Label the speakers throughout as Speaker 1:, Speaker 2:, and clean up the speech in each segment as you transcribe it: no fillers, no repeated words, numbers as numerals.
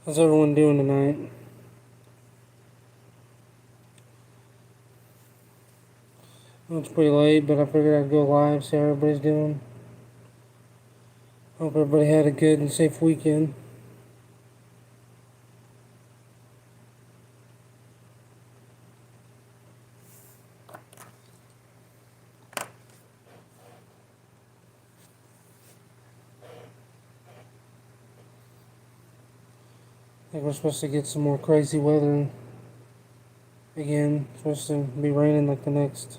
Speaker 1: How's everyone doing tonight? Well, it's pretty late, but I figured I'd go live, see how everybody's doing. Hope everybody had a good and safe weekend. I think we're supposed to get some more crazy weather again. It's supposed to be raining like the next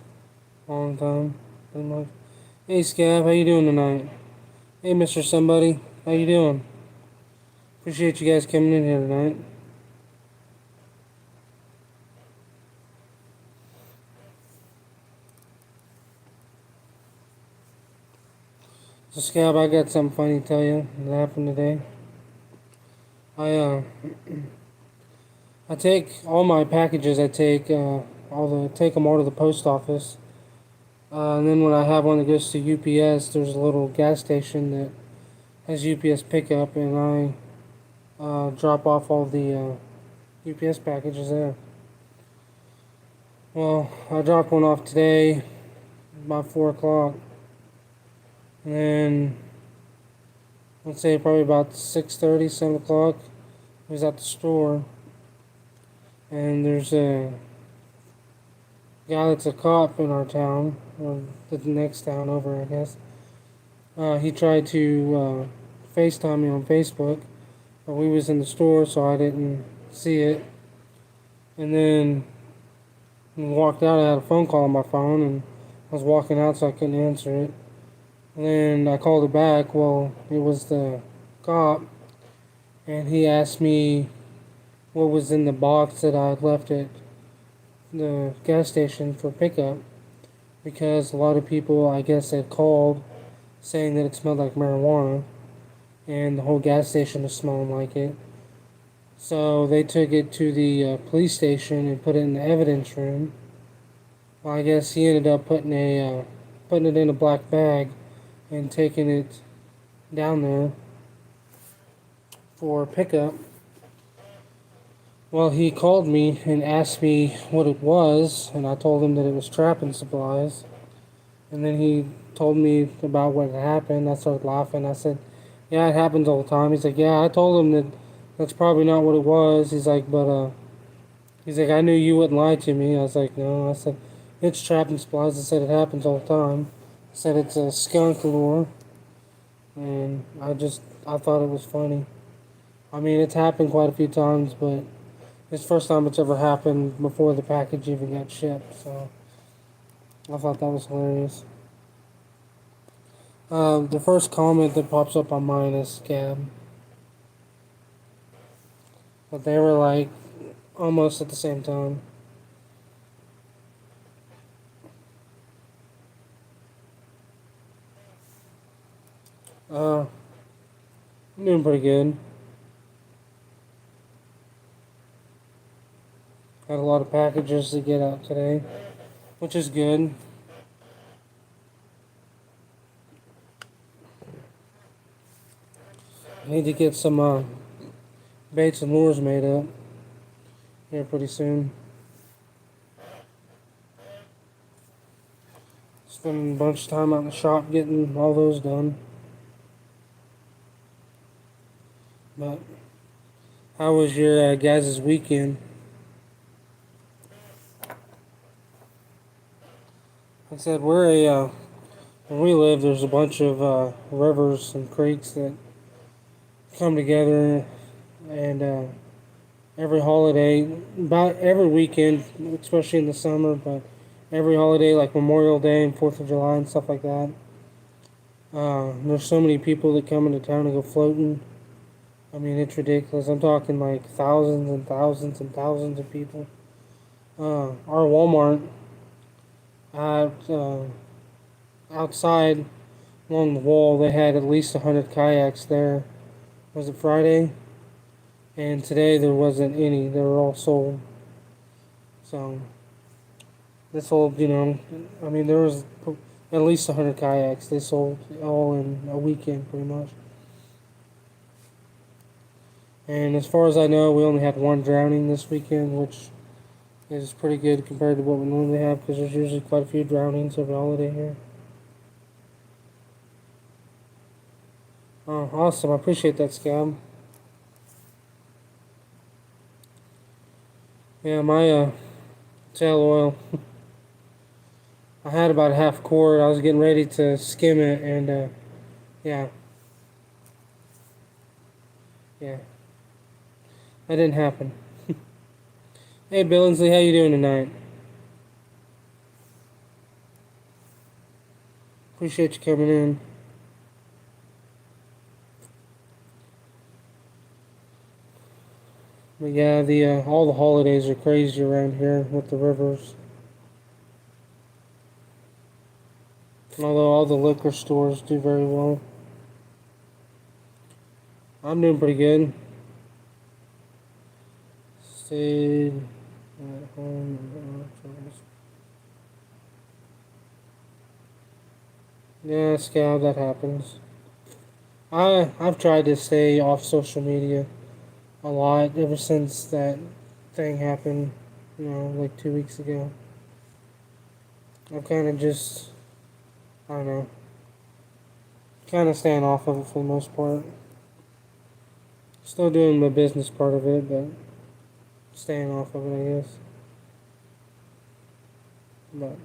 Speaker 1: long time, pretty much. Hey Scab, how you doing tonight? Hey Mr. Somebody, how you doing? Appreciate you guys coming in here tonight. So Scab, I got something funny to tell you that happened today. I I take all my packages. I take take them all to the post office. And then when I have one that goes to UPS, there's a little gas station that has UPS pickup, and I drop off all the UPS packages there. Well, I dropped one off today about 4 o'clock, and then let's say probably about 6:30, 7 o'clock, I was at the store, and there's a guy that's a cop in our town, or the next town over, I guess. He tried to FaceTime me on Facebook, but we was in the store, so I didn't see it. And then when I walked out, I had a phone call on my phone, and I was walking out, so I couldn't answer it. And then I called it back. Well, it was the cop, and he asked me what was in the box that I had left at the gas station for pickup, because a lot of people, I guess, had called saying that it smelled like marijuana, and the whole gas station was smelling like it. So they took it to the police station and put it in the evidence room. Well, I guess he ended up putting it in a black bag and taking it down there for pickup. Well, he called me and asked me what it was, and I told him that it was trapping supplies. And then he told me about what had happened. I started laughing. I said, "Yeah, it happens all the time." He's like, "Yeah." I told him that that's probably not what it was. He's like, "But he's like, I knew you wouldn't lie to me." I was like, "No." I said, "It's trapping supplies." I said, "It happens all the time." I said, "It's a skunk lure." And I thought it was funny. I mean, it's happened quite a few times, but it's the first time it's ever happened before the package even got shipped. So I thought that was hilarious. The first comment that pops up on mine is scam. But they were like almost at the same time. I'm doing pretty good. Had a lot of packages to get out today, which is good. I need to get some baits and lures made up here pretty soon. Spending a bunch of time out in the shop getting all those done. But how was your guys' weekend? Like I said, where we live, there's a bunch of rivers and creeks that come together, and every holiday, about every weekend, especially in the summer, but every holiday like Memorial Day and 4th of July and stuff like that. There's so many people that come into town and go floating. I mean, it's ridiculous. I'm talking like thousands and thousands and thousands of people. Our Walmart had outside along the wall, they had at least 100 kayaks there. Was it Friday? And today there wasn't any. They were all sold. So this whole, I mean, there was at least 100 kayaks. They sold all in a weekend, pretty much. And as far as I know, we only had one drowning this weekend, which is pretty good compared to what we normally have because there's usually quite a few drownings every holiday here. Oh, awesome. I appreciate that, Scab. Yeah, my tail oil, I had about a half quart. I was getting ready to skim it, and yeah, yeah, that didn't happen. Hey, Billingsley, how you doing tonight? Appreciate you coming in. But yeah, the all the holidays are crazy around here with the rivers. Although all the liquor stores do very well. I'm doing pretty good. Stayed at home. Yeah, Scab, that happens. I've tried to stay off social media a lot ever since that thing happened, like 2 weeks ago. I'm kind of just, I don't know, kind of staying off of it for the most part. Still doing the business part of it, but staying off of it, I guess. But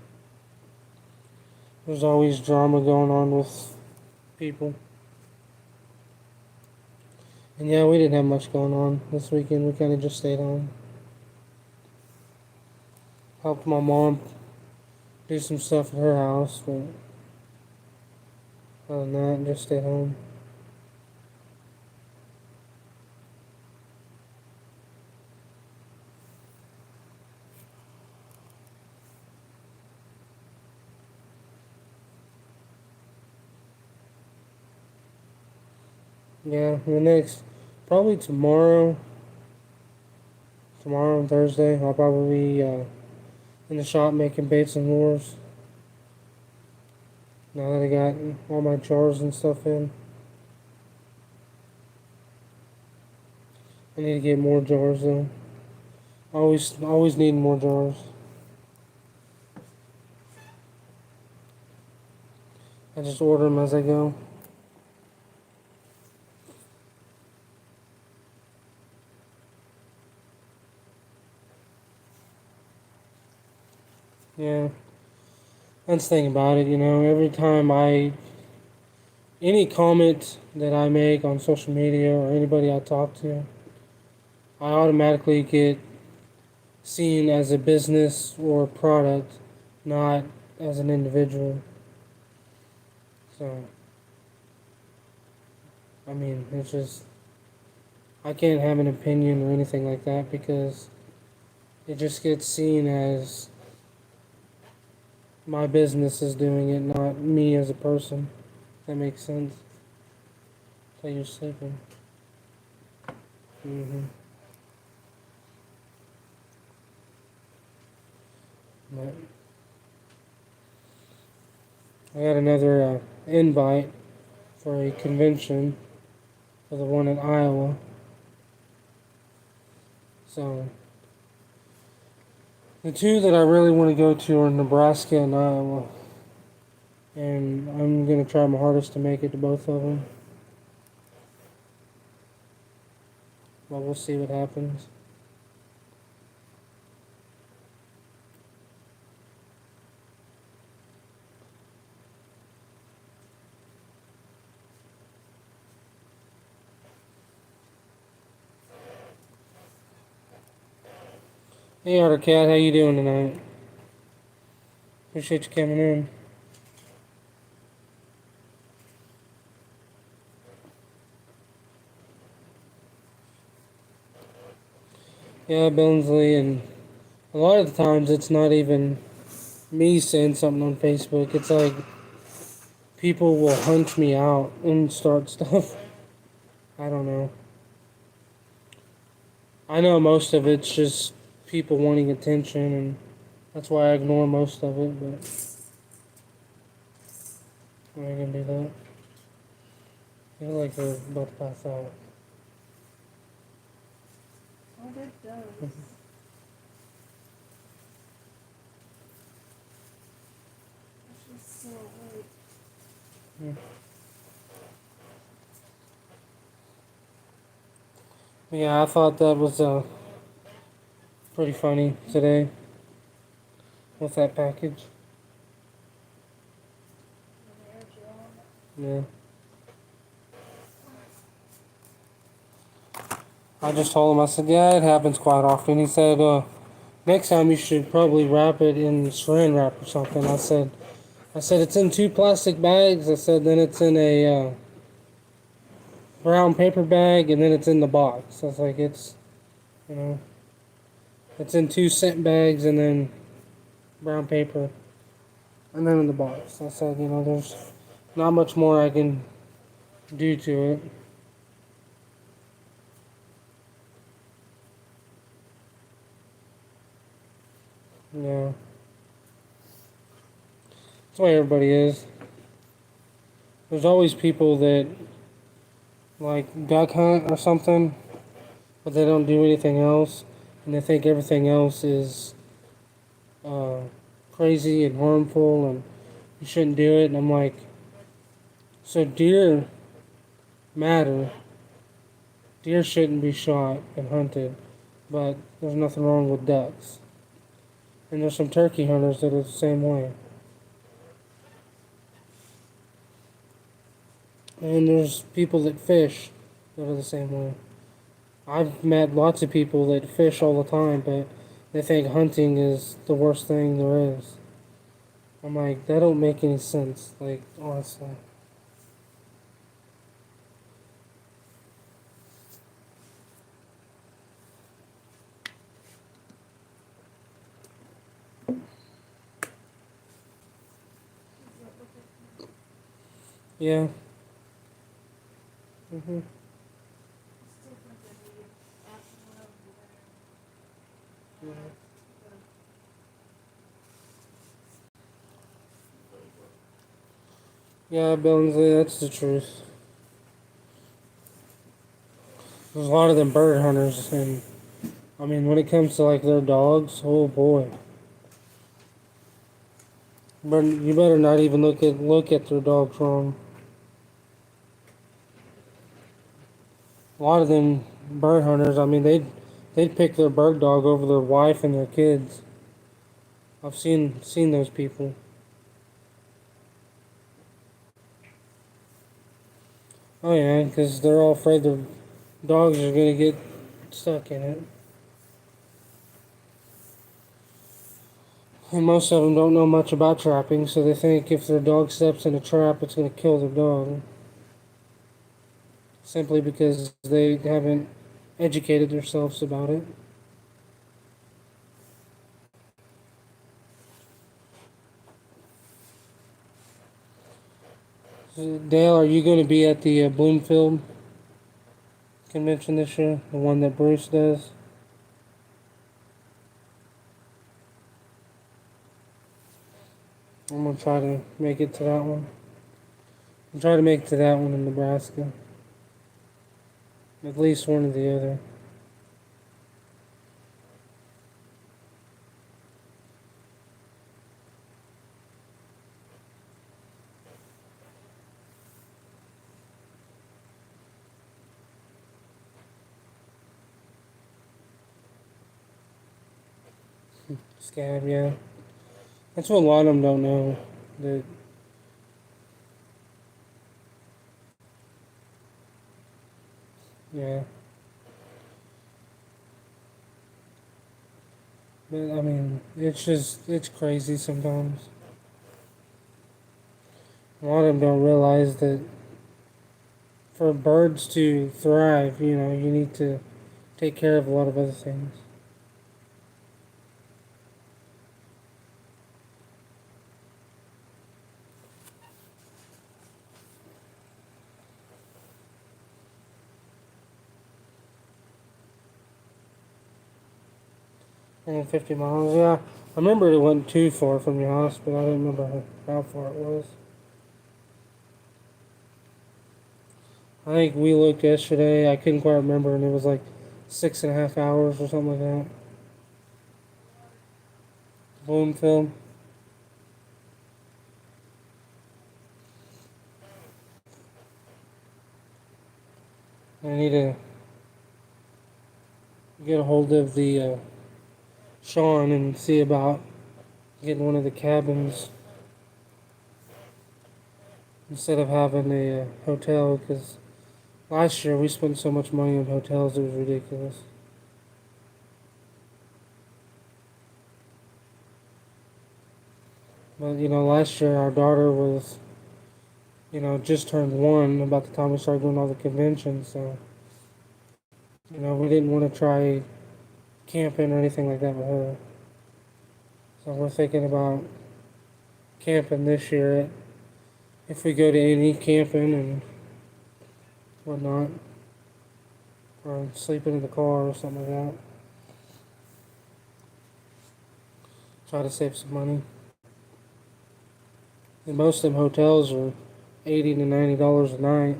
Speaker 1: there's always drama going on with people. And yeah, we didn't have much going on this weekend. We kind of just stayed home. Helped my mom do some stuff at her house, but other than that, just stayed home. Yeah, the next, probably tomorrow and Thursday, I'll probably be in the shop making baits and lures. Now that I got all my jars and stuff in, I need to get more jars though. Always need more jars. I just order them as I go. Yeah, that's the thing about it, every time any comment that I make on social media or anybody I talk to, I automatically get seen as a business or a product, not as an individual. So, I mean, it's just, I can't have an opinion or anything like that because it just gets seen as my business is doing it, not me as a person. That makes sense. So you're sleeping. Mm-hmm. But I got another invite for a convention for the one in Iowa. So the two that I really want to go to are Nebraska and Iowa. And I'm going to try my hardest to make it to both of them. But we'll see what happens. Hey Otter Cat, how you doing tonight? Appreciate you coming in. Yeah, Billingsley, and a lot of the times it's not even me saying something on Facebook. It's like people will hunt me out and start stuff. I don't know. I know most of it's just people wanting attention, and that's why I ignore most of it, but I'm not gonna do that. I feel like we're about to pass out.
Speaker 2: It does. It's just so late.
Speaker 1: Yeah, I thought that was pretty funny today with that package. Yeah. I just told him, I said, yeah, it happens quite often. He said, next time you should probably wrap it in saran wrap or something. I said it's in 2 plastic bags. I said then it's in a brown paper bag and then it's in the box. I was like, you know, it's in 2 scent bags and then brown paper and then in the box. I said, there's not much more I can do to it. Yeah. That's the way everybody is. There's always people that like duck hunt or something, but they don't do anything else, and they think everything else is uh, crazy and harmful, and you shouldn't do it. And I'm like, so deer matter. Deer shouldn't be shot and hunted, but there's nothing wrong with ducks. And there's some turkey hunters that are the same way. And there's people that fish that are the same way. I've met lots of people that fish all the time, but they think hunting is the worst thing there is. I'm like, that don't make any sense, like, honestly. Yeah. Mhm. Yeah, Billingsley, that's the truth. There's a lot of them bird hunters, and I mean, when it comes to like their dogs, oh boy. But you better not even look at their dogs wrong. A lot of them bird hunters, I mean, they'd pick their bird dog over their wife and their kids. I've seen those people. Oh yeah, because they're all afraid their dogs are gonna get stuck in it. And most of them don't know much about trapping, so they think if their dog steps in a trap, it's gonna kill their dog. Simply because they haven't educated themselves about it. So, Dale, are you going to be at the Bloomfield convention this year? The one that Bruce does? I'm going to try to make it to that one. I'll try to make it to that one in Nebraska. At least one or the other. Scab, yeah. That's what a lot of them don't know. That, yeah. But, I mean, it's crazy sometimes. A lot of them don't realize that for birds to thrive, you need to take care of a lot of other things. And 50 miles, yeah. I remember it wasn't too far from your house, but I don't remember how far it was. I think we looked yesterday, I couldn't quite remember, and it was like 6.5 hours or something like that. Bloomfield. I need to get a hold of the Sean and see about getting one of the cabins instead of having a hotel, because last year we spent so much money on hotels it was ridiculous. But last year our daughter was just turned 1 about the time we started doing all the conventions, so we didn't want to try camping or anything like that with her. So we're thinking about camping this year if we go to any camping and whatnot, or sleeping in the car or something like that. Try to save some money. And most of them hotels are $80 to $90 a night.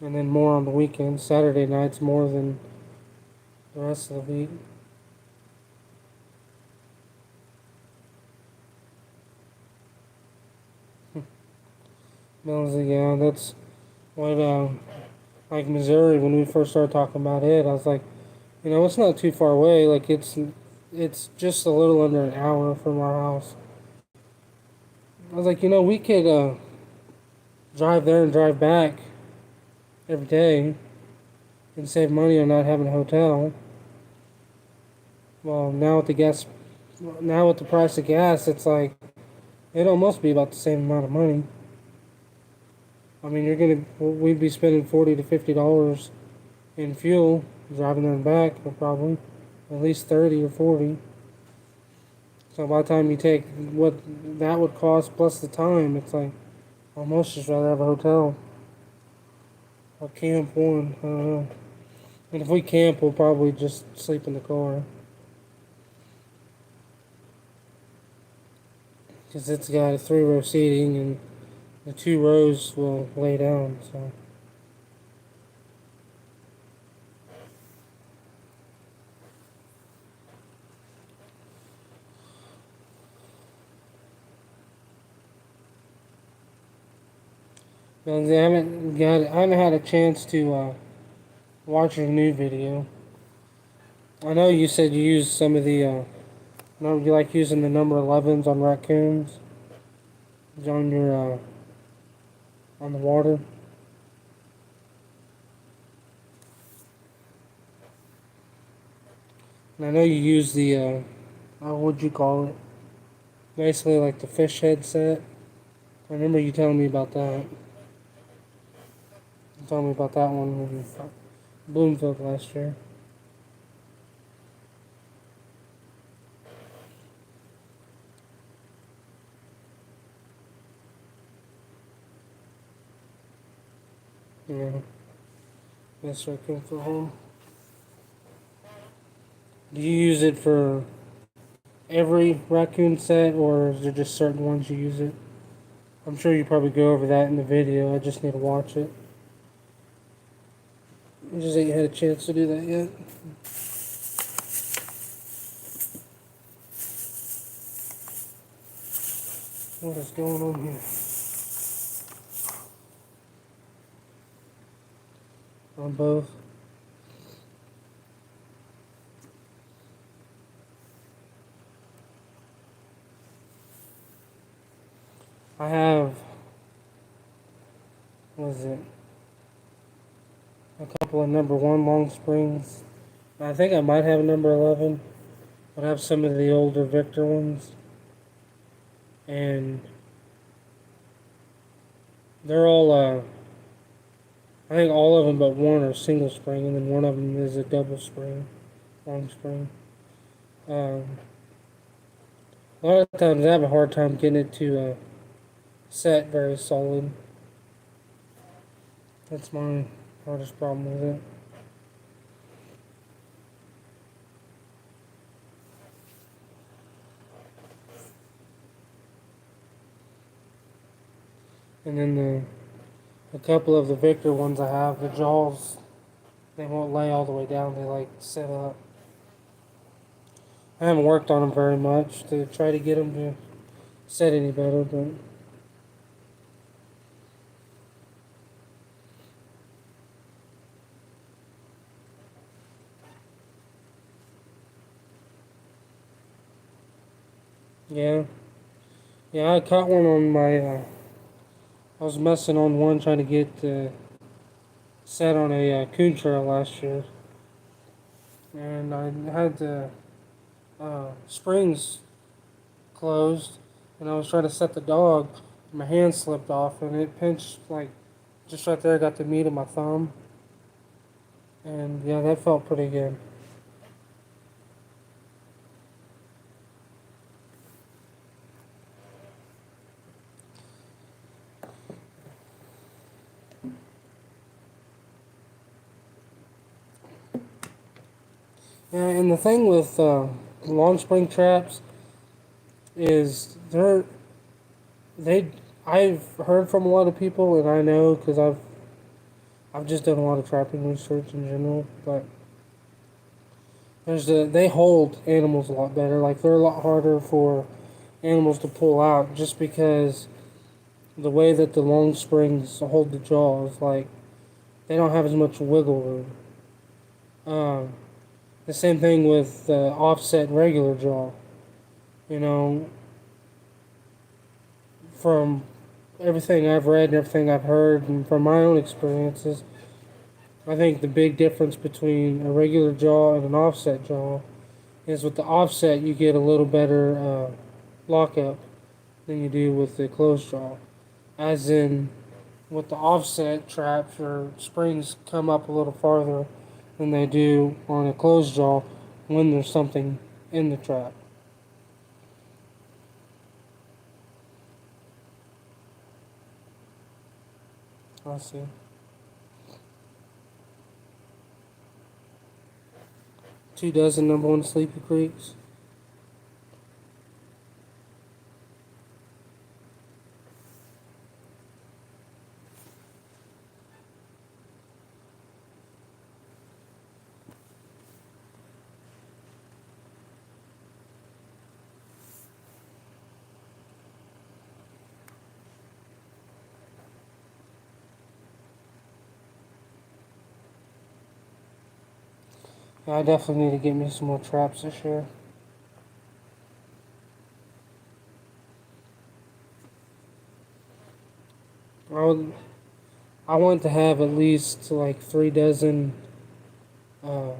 Speaker 1: And then more on the weekends. Saturday nights more than the rest of the week. Yeah, that's what, like Missouri, when we first started talking about it, I was like, it's not too far away. Like, it's just a little under an hour from our house. I was like, we could drive there and drive back every day and save money on not having a hotel. Well, now with the price of gas, it's like it'd almost be about the same amount of money. I mean, we'd be spending $40 to $50 in fuel driving there and back, or probably at least 30 or 40. So by the time you take what that would cost plus the time, it's like almost just rather have a hotel or camp one. I don't know. And if we camp, we'll probably just sleep in the car, because it's got a 3-row seating and the 2 rows will lay down. So. I haven't had a chance to watch your new video. I know you said you use some of the, you like using the number 11s on raccoons on your, on the water. And I know you use the, what'd you call it? Basically like the fish headset. I remember you telling me about that. You told me about that one in Bloomfield last year. Yeah. Best raccoon for home. Do you use it for every raccoon set, or is there just certain ones you use it? I'm sure you probably go over that in the video. I just need to watch it. I just ain't had a chance to do that yet. What is going on here? On both. I have, what is it? A couple of number 1 long springs. I think I might have a number 11. But I have some of the older Victor ones. And they're all, I think all of them but one are single spring, and then one of them is a double spring, long spring. A lot of times I have a hard time getting it to set very solid. That's my hardest problem with it. And then a couple of the Victor ones I have, the jaws, they won't lay all the way down. They like sit up. I haven't worked on them very much to try to get them to sit any better, but yeah. Yeah, I caught one on my. I was messing on one trying to get set on a coon trail last year, and I had the springs closed, and I was trying to set the dog. My hand slipped off, and it pinched like just right there. I got the meat of my thumb, and yeah, that felt pretty good. Yeah, and the thing with long spring traps is they I've heard from a lot of people, and I know because I've just done a lot of trapping research in general, but they hold animals a lot better. Like they're a lot harder for animals to pull out just because the way that the long springs hold the jaws, like they don't have as much wiggle room. The same thing with offset and regular jaw. You know, from everything I've read and everything I've heard, and from my own experiences, I think the big difference between a regular jaw and an offset jaw is with the offset you get a little better lockup than you do with the closed jaw. As in, with the offset traps, your springs come up a little farther than they do on a closed jaw when there's something in the trap. I see. 2 dozen number one Sleepy Creeks. Yeah, I definitely need to get me some more traps this year. I would, I want to have at least like 3 dozen uh,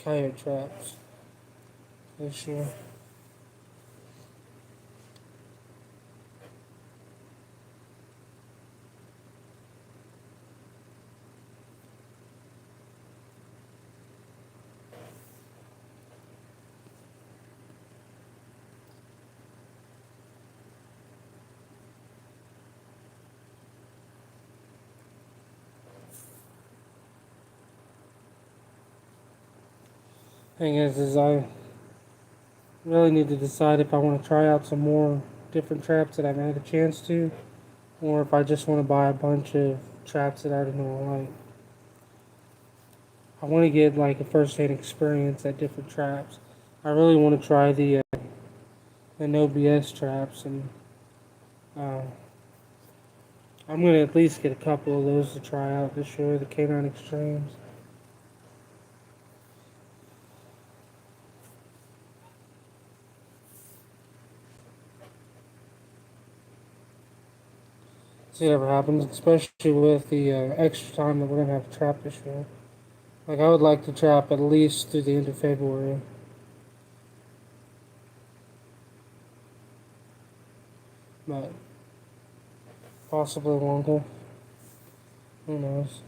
Speaker 1: coyote traps this year. Thing is I really need to decide if I want to try out some more different traps that I haven't had a chance to, or if I just want to buy a bunch of traps that I already know I like. I want to get like a first-hand experience at different traps. I really want to try the no BS traps, and uh, I'm gonna at least get a couple of those to try out this year. The Canine Extremes. See what ever happens, especially with the extra time that we're gonna have to trap this year. Like I would like to trap at least through the end of February, but possibly longer. Who knows?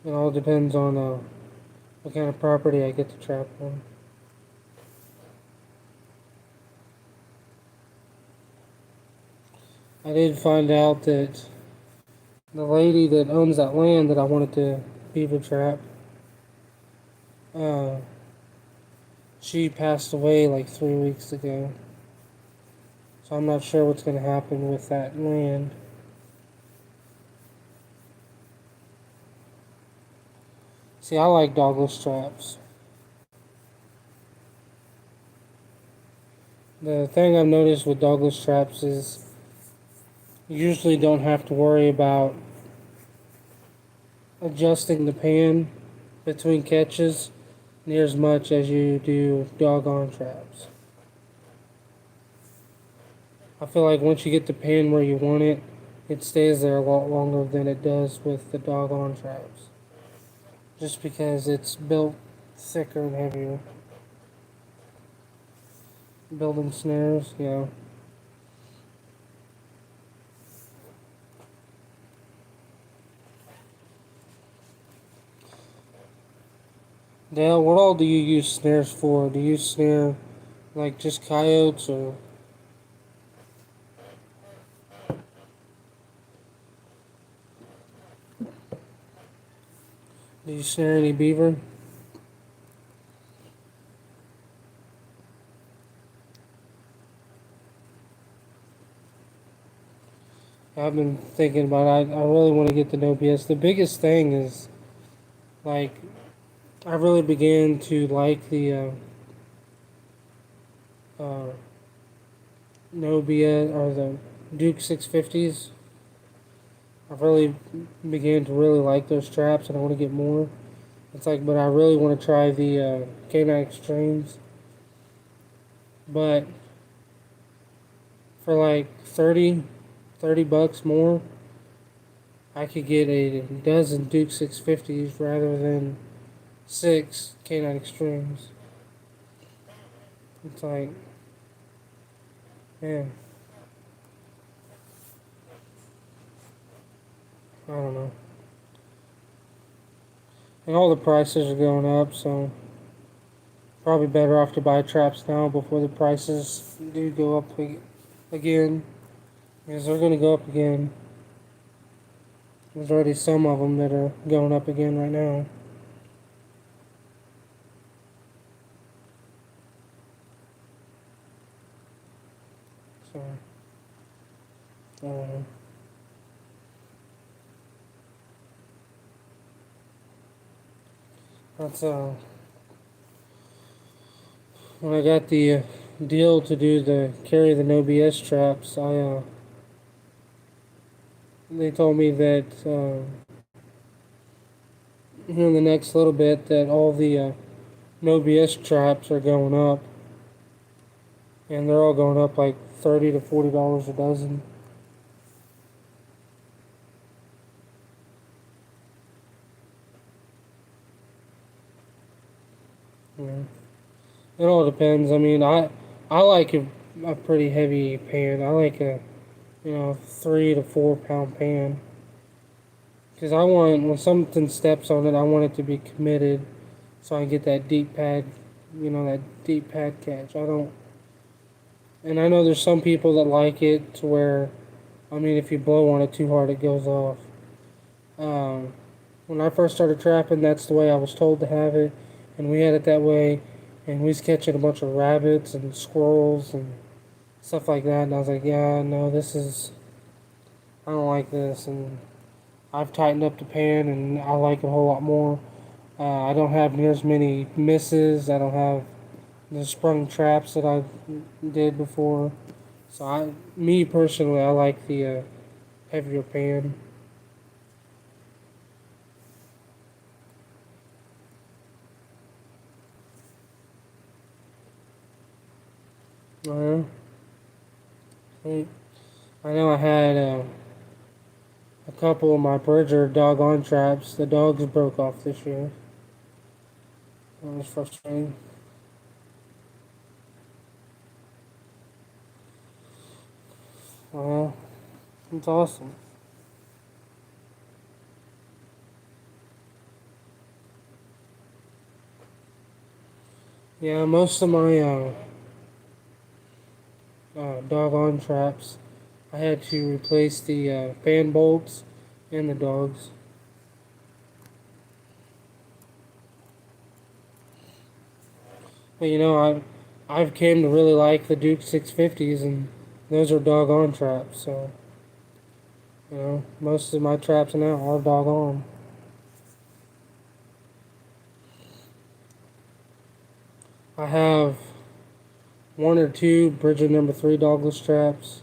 Speaker 1: It all depends on what kind of property I get to trap on. I did find out that the lady that owns that land that I wanted to beaver trap, uh, she passed away like 3 weeks ago. So I'm not sure what's going to happen with that land. See, I like dogless traps. The thing I've noticed with dogless traps is you usually don't have to worry about adjusting the pan between catches near as much as you do doggone traps. I feel like once you get the pan where you want it, it stays there a lot longer than it does with the doggone traps. Just because it's built thicker and heavier. Building snares, yeah. Dale, what all do you use snares for? Do you snare like just coyotes or do you snare any beaver? I've been thinking about it. I really want to get the No BS. The biggest thing is like I really began to like the uh, No BS or the Duke 650s. I really began to really like those traps, and I want to get more. It's like, but I really want to try the K9 Extremes. But for like 30 bucks more, I could get a dozen Duke 650s rather than 6 K9 Extremes. It's like, man, I don't know. And all the prices are going up, so probably better off to buy traps now before the prices do go up again. Because they're going to go up again. There's already some of them that are going up again right now. So, I don't know. That's when I got the deal to do the carry the No BS traps, they told me that here in the next little bit that all the No BS traps are going up, and they're all going up like $30 to $40 a dozen. Yeah. It all depends. I mean, I like a pretty heavy pan. I like a 3 to 4 pound pan. Because I want, when something steps on it, I want it to be committed so I get that deep pad, that deep pad catch. I don't, and I know there's some people that like it to where, I mean, if you blow on it too hard, it goes off. Um, when I first started trapping, that's the way I was told to have it, and we had it that way, and we was catching a bunch of rabbits and squirrels and stuff like that, and I was like, yeah, no, I don't like this, and I've tightened up the pan, and I like it a whole lot more. I don't have near as many misses. I don't have the sprung traps that I did before. So me personally, I like the heavier pan. Uh, I know I had a couple of my Bridger doggone traps. The dogs broke off this year. That was frustrating. Well, it's awesome. Yeah, most of my doggone traps, I had to replace the fan bolts and the dogs. But I've came to really like the Duke 650s, and those are doggone traps. So, most of my traps now are doggone. I have one or two Bridget number 3 dogless traps,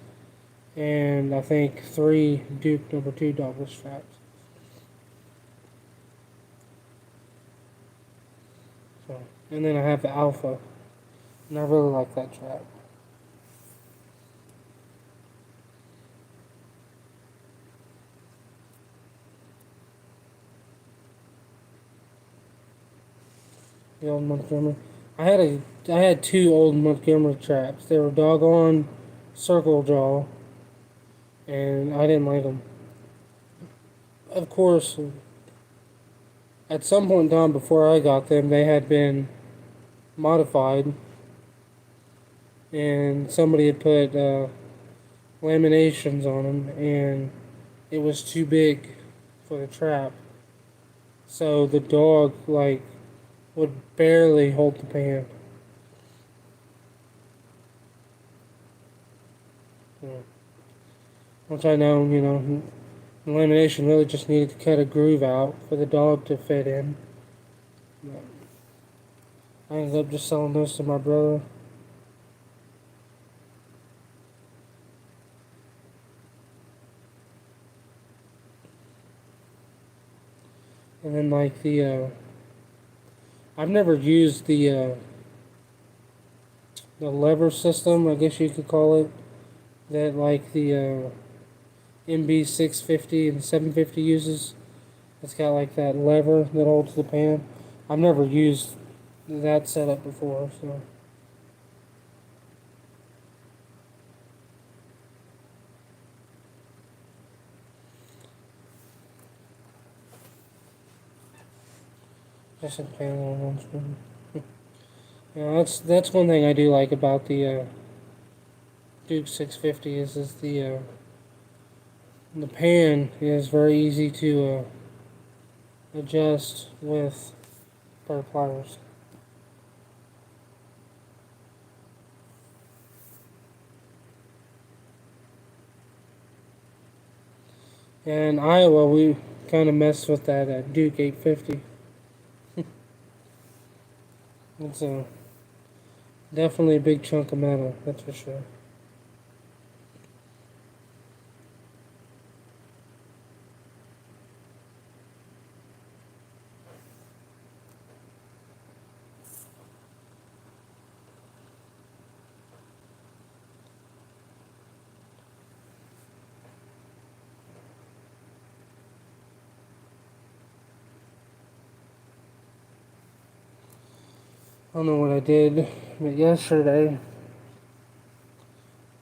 Speaker 1: and I think 3 Duke number 2 dogless traps. So, and then I have the Alpha, and I really like that trap. The old Montgomery. I had 2 old Montgomery traps. They were doggone circle jaw, and I didn't like them. Of course, at some point in time before I got them, they had been modified, and somebody had put laminations on them, and it was too big for the trap. So the dog would barely hold the pan. Yeah. Which I know, the lamination really just needed to cut a groove out for the dog to fit in. But I ended up just selling those to my brother. And then I've never used the lever system, I guess you could call it, that the MB650 and 750 uses. It's got like that lever that holds the pan. I've never used that setup before, so. Just a pan on one spoon. Yeah, that's one thing I do like about the Duke 650 is the pan is very easy to adjust with pair of pliers. In Iowa, we kind of messed with that at Duke 850. It's definitely a big chunk of metal, that's for sure. I don't know what I did, but yesterday,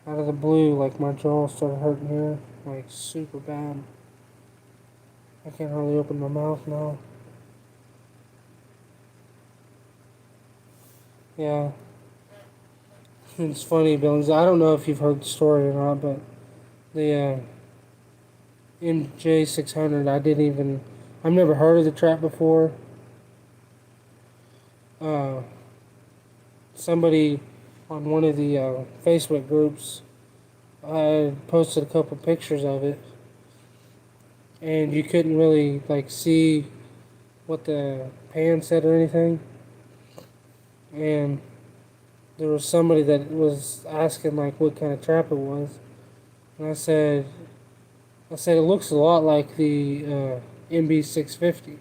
Speaker 1: out of the blue, my jaw started hurting here, super bad. I can't hardly open my mouth now. Yeah. It's funny, Billings. I don't know if you've heard the story or not, but the MJ600, I've never heard of the trap before. Somebody on one of the Facebook groups posted a couple pictures of it, and you couldn't really see what the pan said or anything. And there was somebody that was asking what kind of trap it was, and I said it looks a lot like the MB650.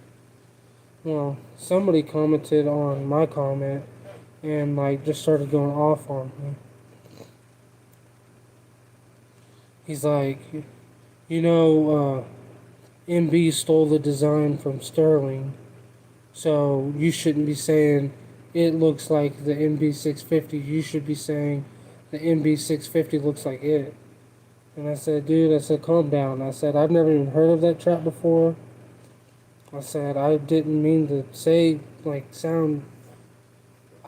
Speaker 1: Well, somebody commented on my comment and just started going off on me. He's like, MB stole the design from Sterling, so you shouldn't be saying it looks like the MB650. You should be saying the MB650 looks like it. And I said, dude, calm down. I said, I've never even heard of that trap before. I said, I didn't mean to say,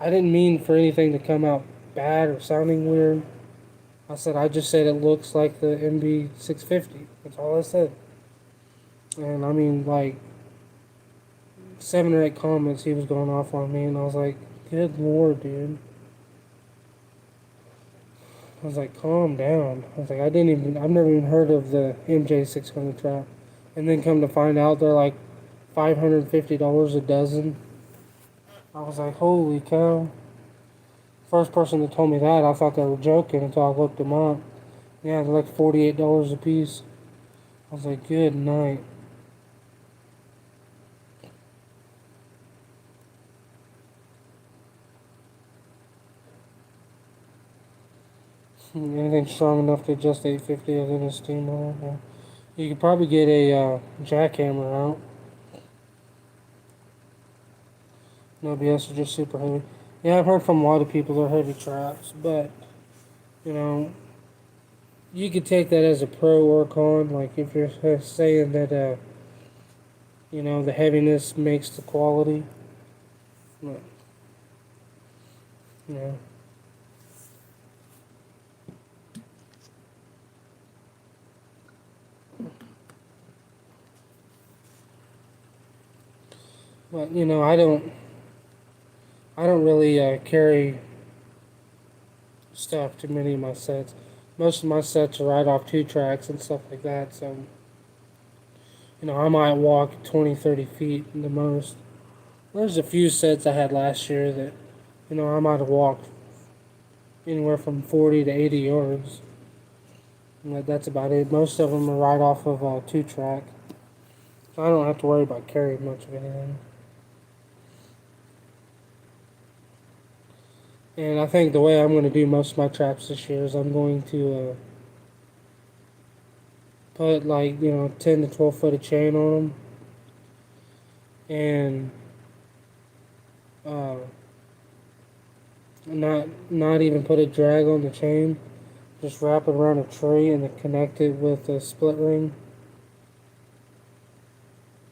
Speaker 1: I didn't mean for anything to come out bad or sounding weird. I said, I just said it looks like the MB650. That's all I said. And I mean, 7 or 8 comments he was going off on me, and I was like, good lord, dude. I was like, calm down. I was like, I've never even heard of the MJ600 trap. And then come to find out they're like $550 a dozen. I was like, holy cow. First person that told me that, I thought they were joking until I looked them up. Yeah, they're like $48 a piece. I was like, good night. Anything strong enough to adjust 850 other than a steamroller? Yeah. You could probably get a jackhammer out. No BS are just super heavy. Yeah, I've heard from a lot of people they're heavy traps, but you know, you could take that as a pro or con. Like if you're saying that, the heaviness makes the quality. But, you know, but I don't really carry stuff to many of my sets. Most of my sets are right off 2 tracks and stuff like that. So, I might walk 20, 30 feet the most. There's a few sets I had last year that, I might have walked anywhere from 40 to 80 yards. And that's about it. Most of them are right off of 2 track. So I don't have to worry about carrying much of anything. And I think the way I'm going to do most of my traps this year is I'm going to put like 10 to 12 foot of chain on them, and uh, not even put a drag on the chain. Just wrap it around a tree and then connect it with a split ring.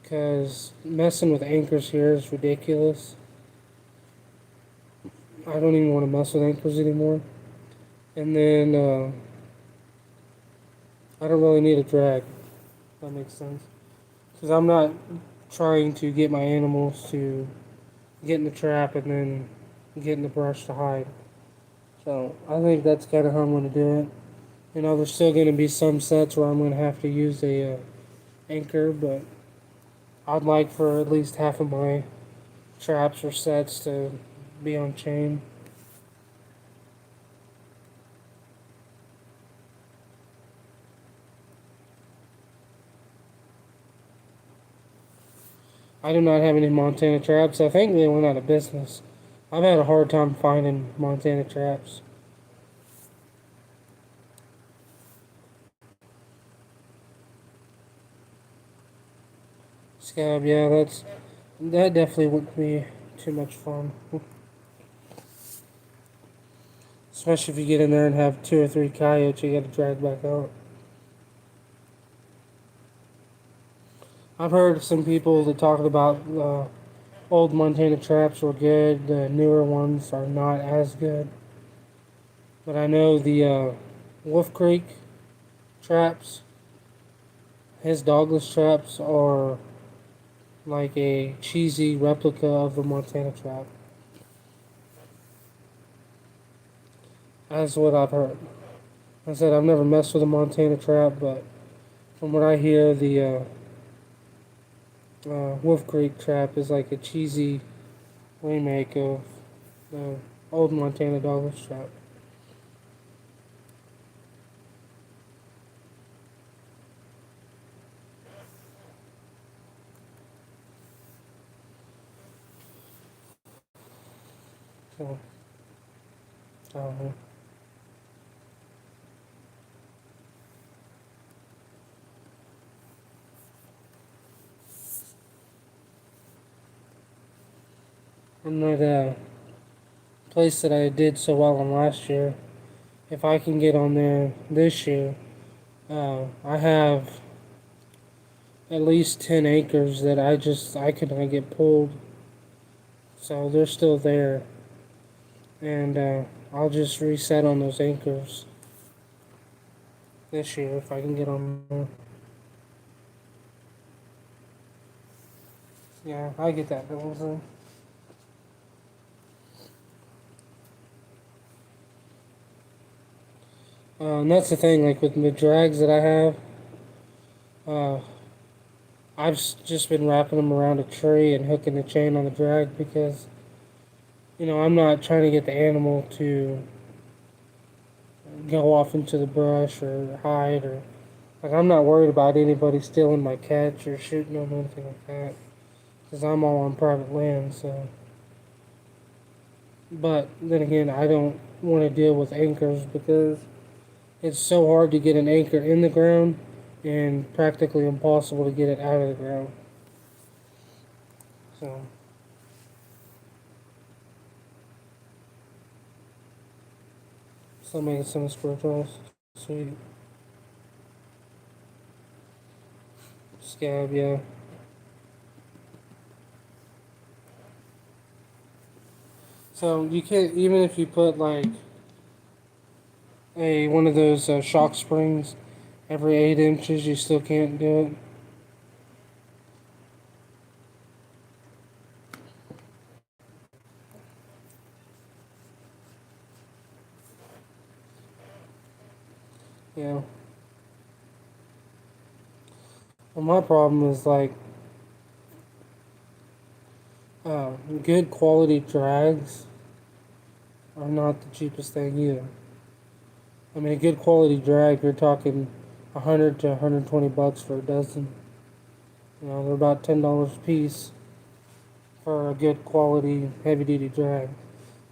Speaker 1: Because messing with anchors here is ridiculous. I don't even want to mess with anchors anymore. And then I don't really need a drag. If that makes sense. Because I'm not trying to get my animals to get in the trap and then get in the brush to hide. So I think that's kind of how I'm going to do it. There's still going to be some sets where I'm going to have to use a anchor, but I'd like for at least half of my traps or sets to be on chain. I do not have any Montana traps. I think they went out of business. I've had a hard time finding Montana traps. Scab, yeah, that definitely wouldn't be too much fun. Especially if you get in there and have 2 or 3 coyotes you gotta drag back out. I've heard some people that talked about old Montana traps were good, the newer ones are not as good. But I know the Wolf Creek traps, his dogless traps are like a cheesy replica of the Montana trap. That's what I've heard. I said I've never messed with a Montana trap, but from what I hear, the Wolf Creek trap is like a cheesy remake of the old Montana dogless trap. So, I don't know. And that place that I did so well on last year, if I can get on there this year, I have at least 10 acres that I could not get pulled. So they're still there. And I'll just reset on those anchors this year if I can get on there. Yeah, I get that, Billingsley. And that's the thing, like with the drags that I have, uh, just been wrapping them around a tree and hooking the chain on the drag because, I'm not trying to get the animal to go off into the brush or hide or, like, I'm not worried about anybody stealing my catch or shooting them or anything like that because I'm all on private land, so. But then again, I don't want to deal with anchors because it's so hard to get an anchor in the ground and practically impossible to get it out of the ground. So, still making some spirituals. Sweet. Scab, yeah. So you can't, even if you put like a one of those shock springs every 8 inches, you still can't do it. Yeah. Well, my problem is like good quality drags are not the cheapest thing either. I mean, a good quality drag, you're talking 100 to 120 bucks for a dozen. They're about $10 a piece for a good quality heavy duty drag.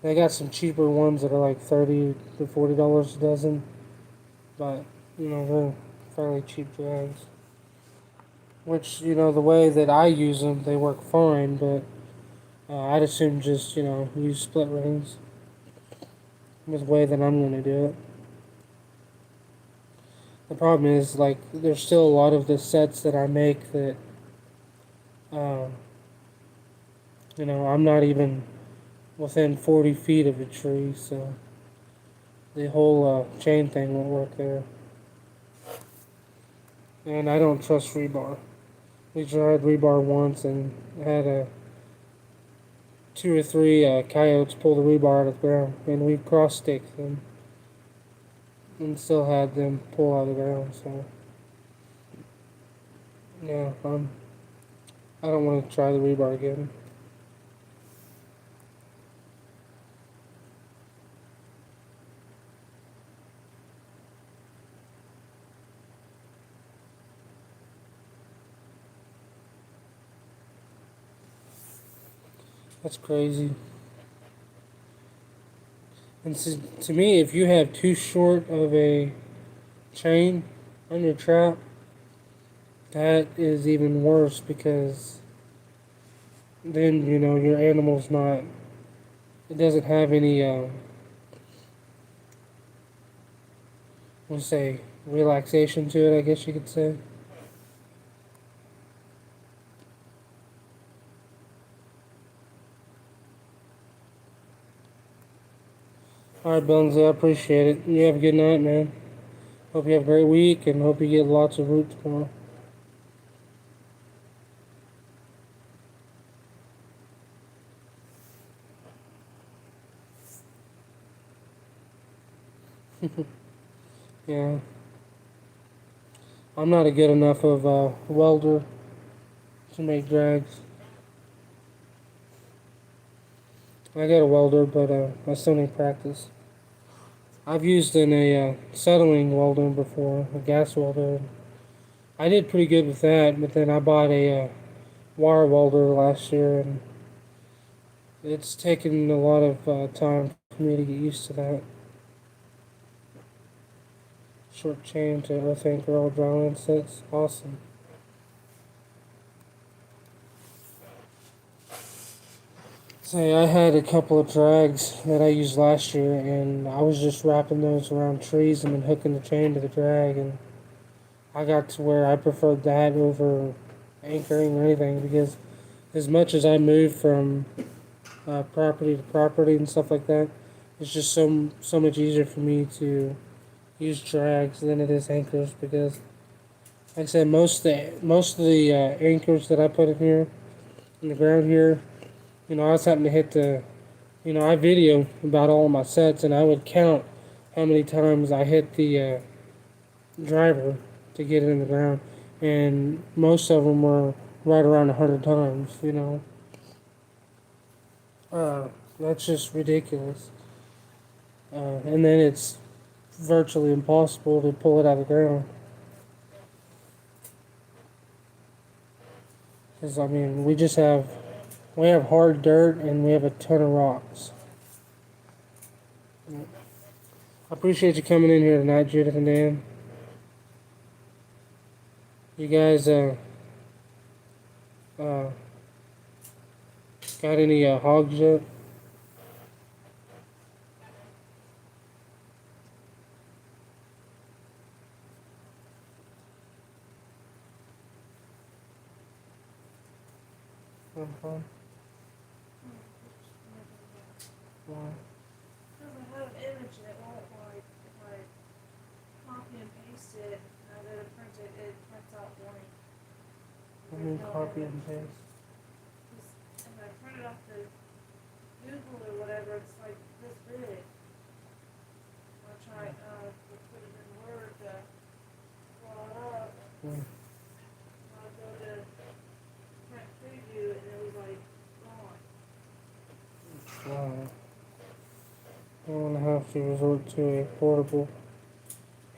Speaker 1: They got some cheaper ones that are like $30 to $40 a dozen, but they're fairly cheap drags. Which the way that I use them, they work fine, but I'd assume just use split rings. Is the way that I'm gonna do it. The problem is like there's still a lot of the sets that I make that um, I'm not even within 40 feet of a tree, so the whole chain thing won't work there. And I don't trust rebar. We tried rebar once and had two or three coyotes pull the rebar out of the ground, and we cross staked them and still had them pull out of the ground. So yeah, I don't want to try the rebar again. That's crazy. And so, to me, if you have too short of a chain on your trap, that is even worse because then your animal's not. It doesn't have any. Let's say relaxation to it. I guess you could say. All right, Billings, I appreciate it. You have a good night, man. Hope you have a great week and hope you get lots of roots tomorrow. Yeah. I'm not a good enough of a welder to make drags. I got a welder, but I still need practice. I've used in a settling welder before, a gas welder. I did pretty good with that, but then I bought a wire welder last year, and it's taken a lot of time for me to get used to that. Short chain to earth anchor all dryland sets, awesome. Say, I had a couple of drags that I used last year, and I was just wrapping those around trees and then hooking the chain to the drag, and I got to where I preferred that over anchoring or anything because as much as I move from property to property and stuff like that, it's just so much easier for me to use drags than it is anchors because, like I said, most of the anchors that I put in here in the ground here, I was having to hit the, I video about all of my sets and I would count how many times I hit the driver to get it in the ground, and most of them were right around 100 times. That's just ridiculous. And then it's virtually impossible to pull it out of the ground. Because I mean, we have hard dirt and we have a ton of rocks. I appreciate you coming in here tonight, Judith and Dan. You guys uh, got any hogs yet? I'm fine. Why?
Speaker 2: Because I have an image and it won't like if I copy and paste it and I go to print it, it prints out blank.
Speaker 1: I mean, copy and paste.
Speaker 2: If I print it off the Google or whatever, it's like this big. I try to put it in Word to draw it up. I go to print preview and it was like gone.
Speaker 1: Wow. I'm gonna have to resort to a portable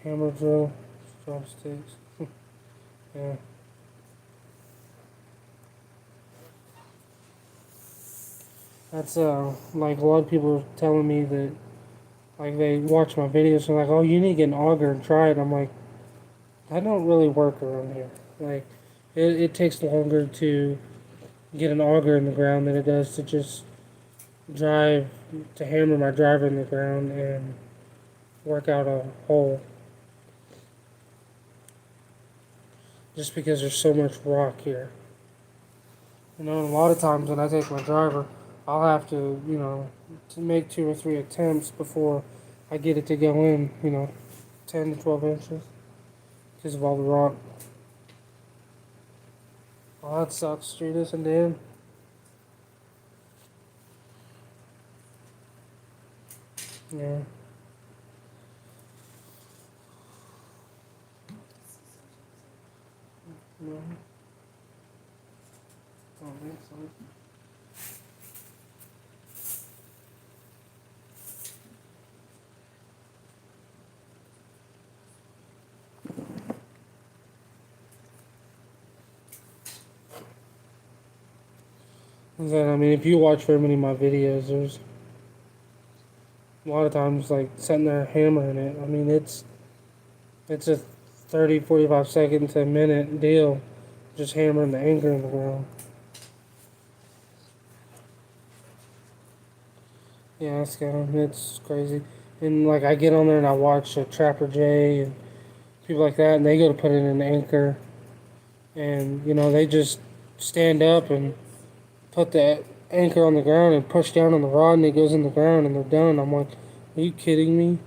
Speaker 1: hammer drill, chopsticks. Yeah. That's like a lot of people are telling me that like they watch my videos and like, oh, you need to get an auger and try it. I'm like, that don't really work around here. Like, it takes longer to get an auger in the ground than it does to just hammer my driver in the ground and work out a hole. Just because there's so much rock here. A lot of times when I take my driver, I'll have to make 2 or 3 attempts before I get it to go in, 10 to 12 inches because of all the rock. Oh, that sucks, Judith and Dan. Yeah. No. I don't think so. I mean, if you watch very many of my videos, there's a lot of times like sitting there hammering it. I mean, it's a 30, 45 second to a minute deal, just hammering the anchor in the ground. Yeah, it's crazy. And like I get on there and I watch Trapper Jay and people like that, and they go to put it in an anchor, and they just stand up and put the anchor on the ground and push down on the rod, and it goes in the ground, and they're done. I'm like, are you kidding me?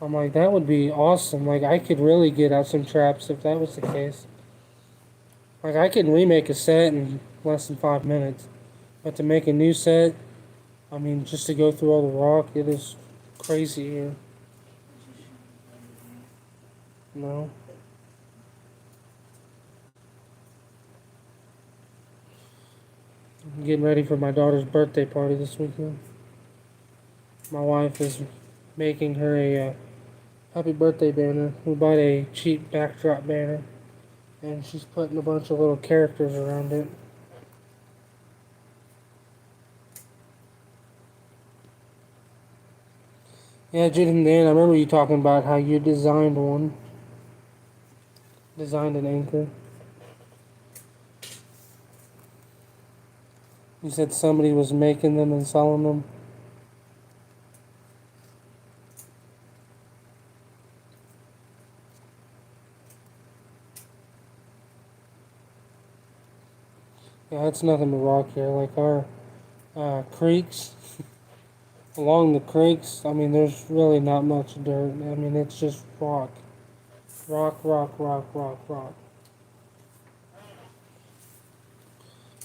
Speaker 1: I'm like, that would be awesome. Like, I could really get out some traps if that was the case. Like, I can remake a set in less than 5 minutes. But to make a new set, I mean, just to go through all the rock, it is crazy here. No. I'm getting ready for my daughter's birthday party this weekend. My wife is making her a happy birthday banner. We bought a cheap backdrop banner, and she's putting a bunch of little characters around it. Yeah, Judith and Dan, I remember you talking about how you designed an anchor. You said somebody was making them and selling them. Yeah, it's nothing but rock here. Like our creeks, along the creeks, I mean, there's really not much dirt. I mean, it's just rock. Rock, rock, rock, rock, rock.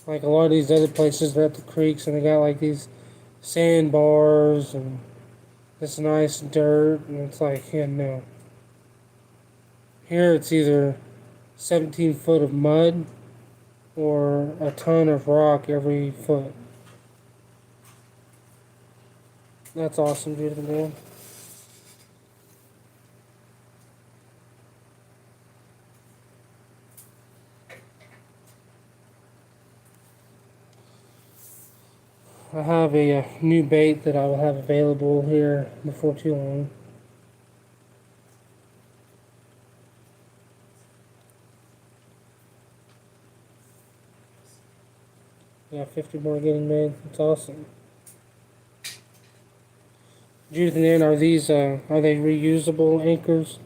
Speaker 1: Like a lot of these other places, they're at the creeks and they got like these sandbars and this nice dirt, and it's like, yeah, no. Here it's either 17 foot of mud or a ton of rock every foot. That's awesome, beautiful man. I have a new bait that I will have available here before too long. Yeah, 50 more getting made. It's awesome. Judith and Ann, are they reusable anchors?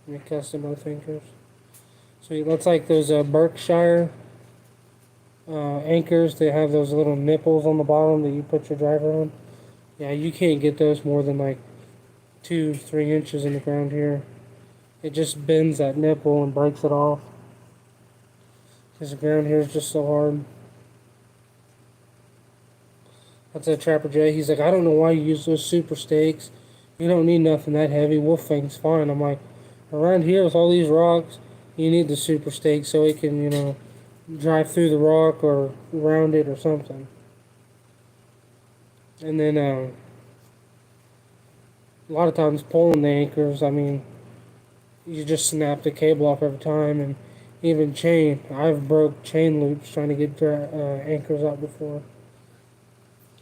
Speaker 1: They're custom both anchors. So it looks like those Berkshire anchors. They have those little nipples on the bottom that you put your driver on. Yeah, you can't get those more than like 2-3 inches in the ground here. It just bends that nipple and breaks it off. Because the ground here is just so hard. That's a Trapper J. He's like, I don't know why you use those super stakes. You don't need nothing that heavy. Wolffang's fine. I'm like, around here with all these rocks, you need the super stake so it can, drive through the rock or around it or something. And then a lot of times pulling the anchors, I mean, you just snap the cable off every time, and even chain. I've broke chain loops trying to get anchors out before.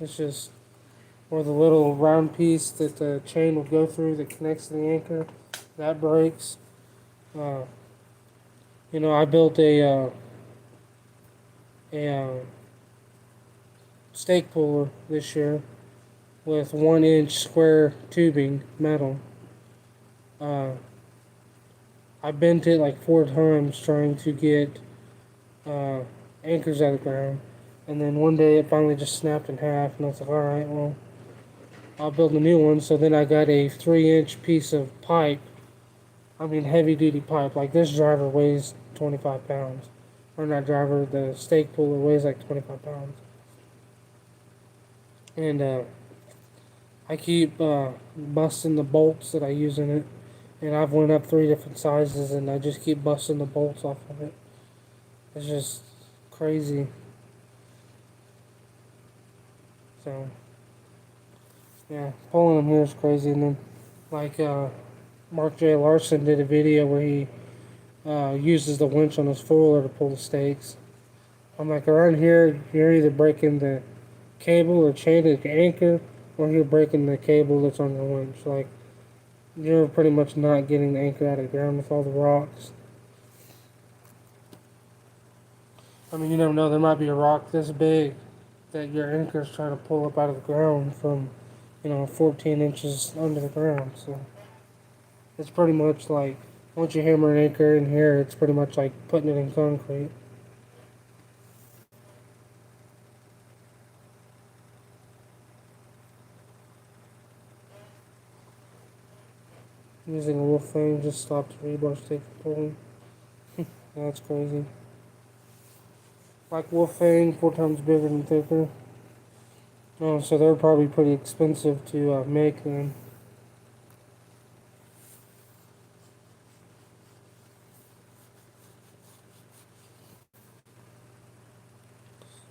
Speaker 1: It's just, or the little round piece that the chain will go through that connects to the anchor, that breaks. Uh, I built a stake puller this year with 1 inch square tubing metal. I bent it like 4 times trying to get anchors out of the ground. And then one day it finally just snapped in half, and I was like, alright, well, I'll build a new one. So then I got a 3 inch piece of pipe. I mean, heavy duty pipe. Like this driver weighs 25 pounds. Or not driver, the stake puller weighs like 25 pounds. And I keep busting the bolts that I use in it. And I've went up 3 different sizes, and I just keep busting the bolts off of it. It's just crazy. So, yeah, pulling them here is crazy. And then, like, Mark J. Larson did a video where he uses the winch on his foiler to pull the stakes. I'm like, around here, you're either breaking the cable or chain at the anchor, or you're breaking the cable that's on your winch. Like, you're pretty much not getting the anchor out of the ground with all the rocks. I mean, you never know, there might be a rock this big that your anchor's trying to pull up out of the ground from, 14 inches under the ground. So it's pretty much like, once you hammer an anchor in here, it's pretty much like putting it in concrete. Using a Wolffang just stopped the rebar stick from pulling. That's crazy. Like Wolffang, 4 times bigger and thicker. Oh, so they're probably pretty expensive to make then.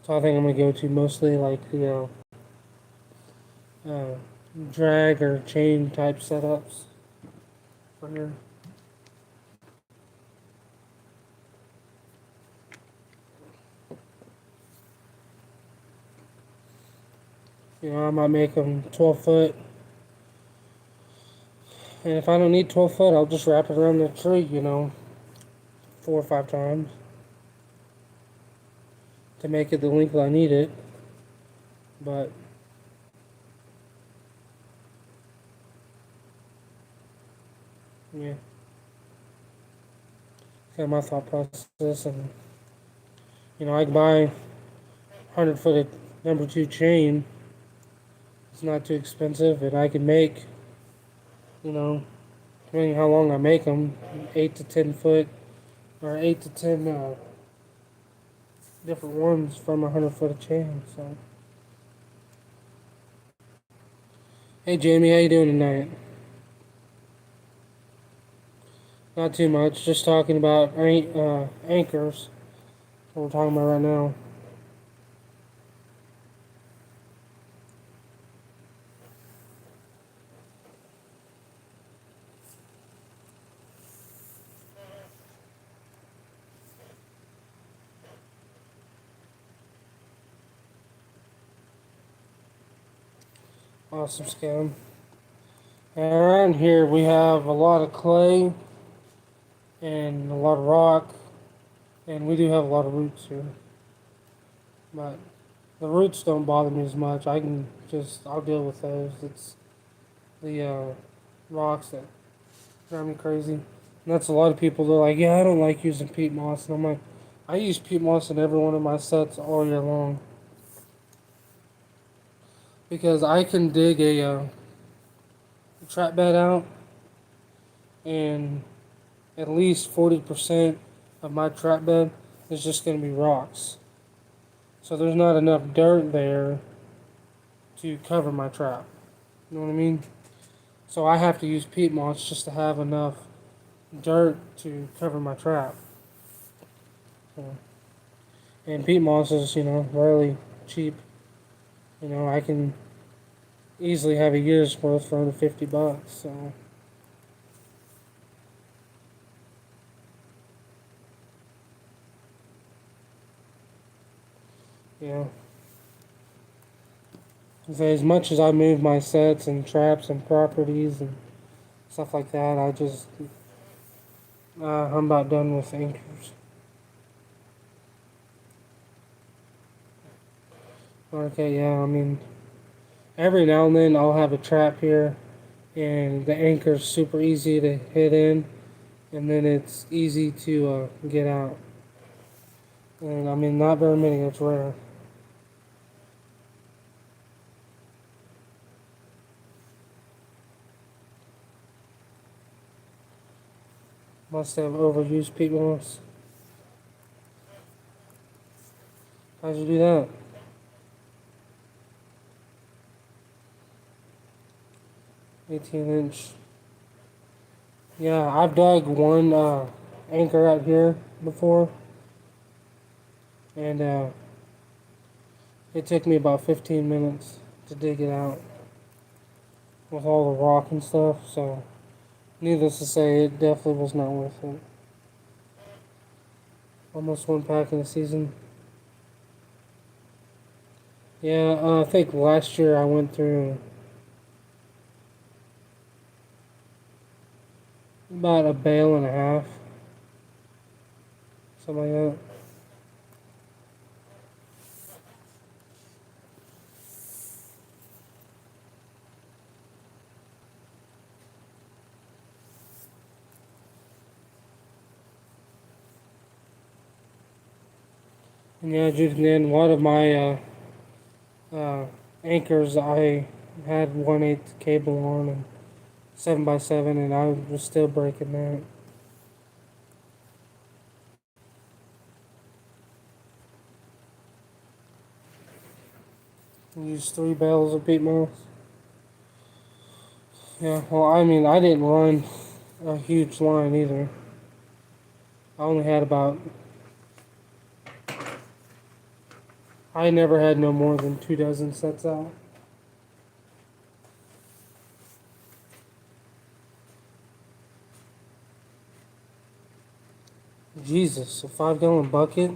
Speaker 1: So I think I'm gonna go to mostly like uh, drag or chain type setups for here. I might make them 12 foot. And if I don't need 12 foot, I'll just wrap it around the tree, 4 or 5 times to make it the length I need it. But yeah, kind of my thought process. And I can buy 100-foot number 2 chain. It's not too expensive, and I can make, depending how long I make them, 8 to 10 foot, or 8 to 10 different ones from 100 foot of chain. So, hey Jamie, how you doing tonight? Not too much. Just talking about anchors. What we're talking about right now. Awesome scam. Around here we have a lot of clay and a lot of rock, and we do have a lot of roots here. But the roots don't bother me as much. I'll deal with those. It's the rocks that drive me crazy. And that's a lot of people. They're like, yeah, I don't like using peat moss, and I'm like, I use peat moss in every one of my sets all year long because I can dig a trap bed out, and at least 40% of my trap bed is just going to be rocks. So there's not enough dirt there to cover my trap. You know what I mean? So I have to use peat moss just to have enough dirt to cover my trap. So, and peat moss is, really cheap. I can easily have a year's worth for under $50. So, yeah. So as much as I move my sets and traps and properties and stuff like that, I'm about done with anchors. Okay, yeah, I mean, every now and then I'll have a trap here, and the anchor's super easy to hit in, and then it's easy to get out. And I mean, not very many, it's rare. Must have overused peat moss. How'd you do that? 18 inch. Yeah, I've dug one anchor out here before, and it took me about 15 minutes to dig it out with all the rock and stuff, so needless to say, it definitely was not worth it. Almost one pack in the season. Yeah, I think last year I went through about a bale and a half, something like that. And yeah, Jude, then a lot of my anchors I had 1/8 cable on and 7x7, and I was still breaking that. Use 3 bales of peat moss. Yeah, well, I mean, I didn't run a huge line either. I only had about. I never had no more than 2 dozen sets out. Jesus, a 5 gallon bucket?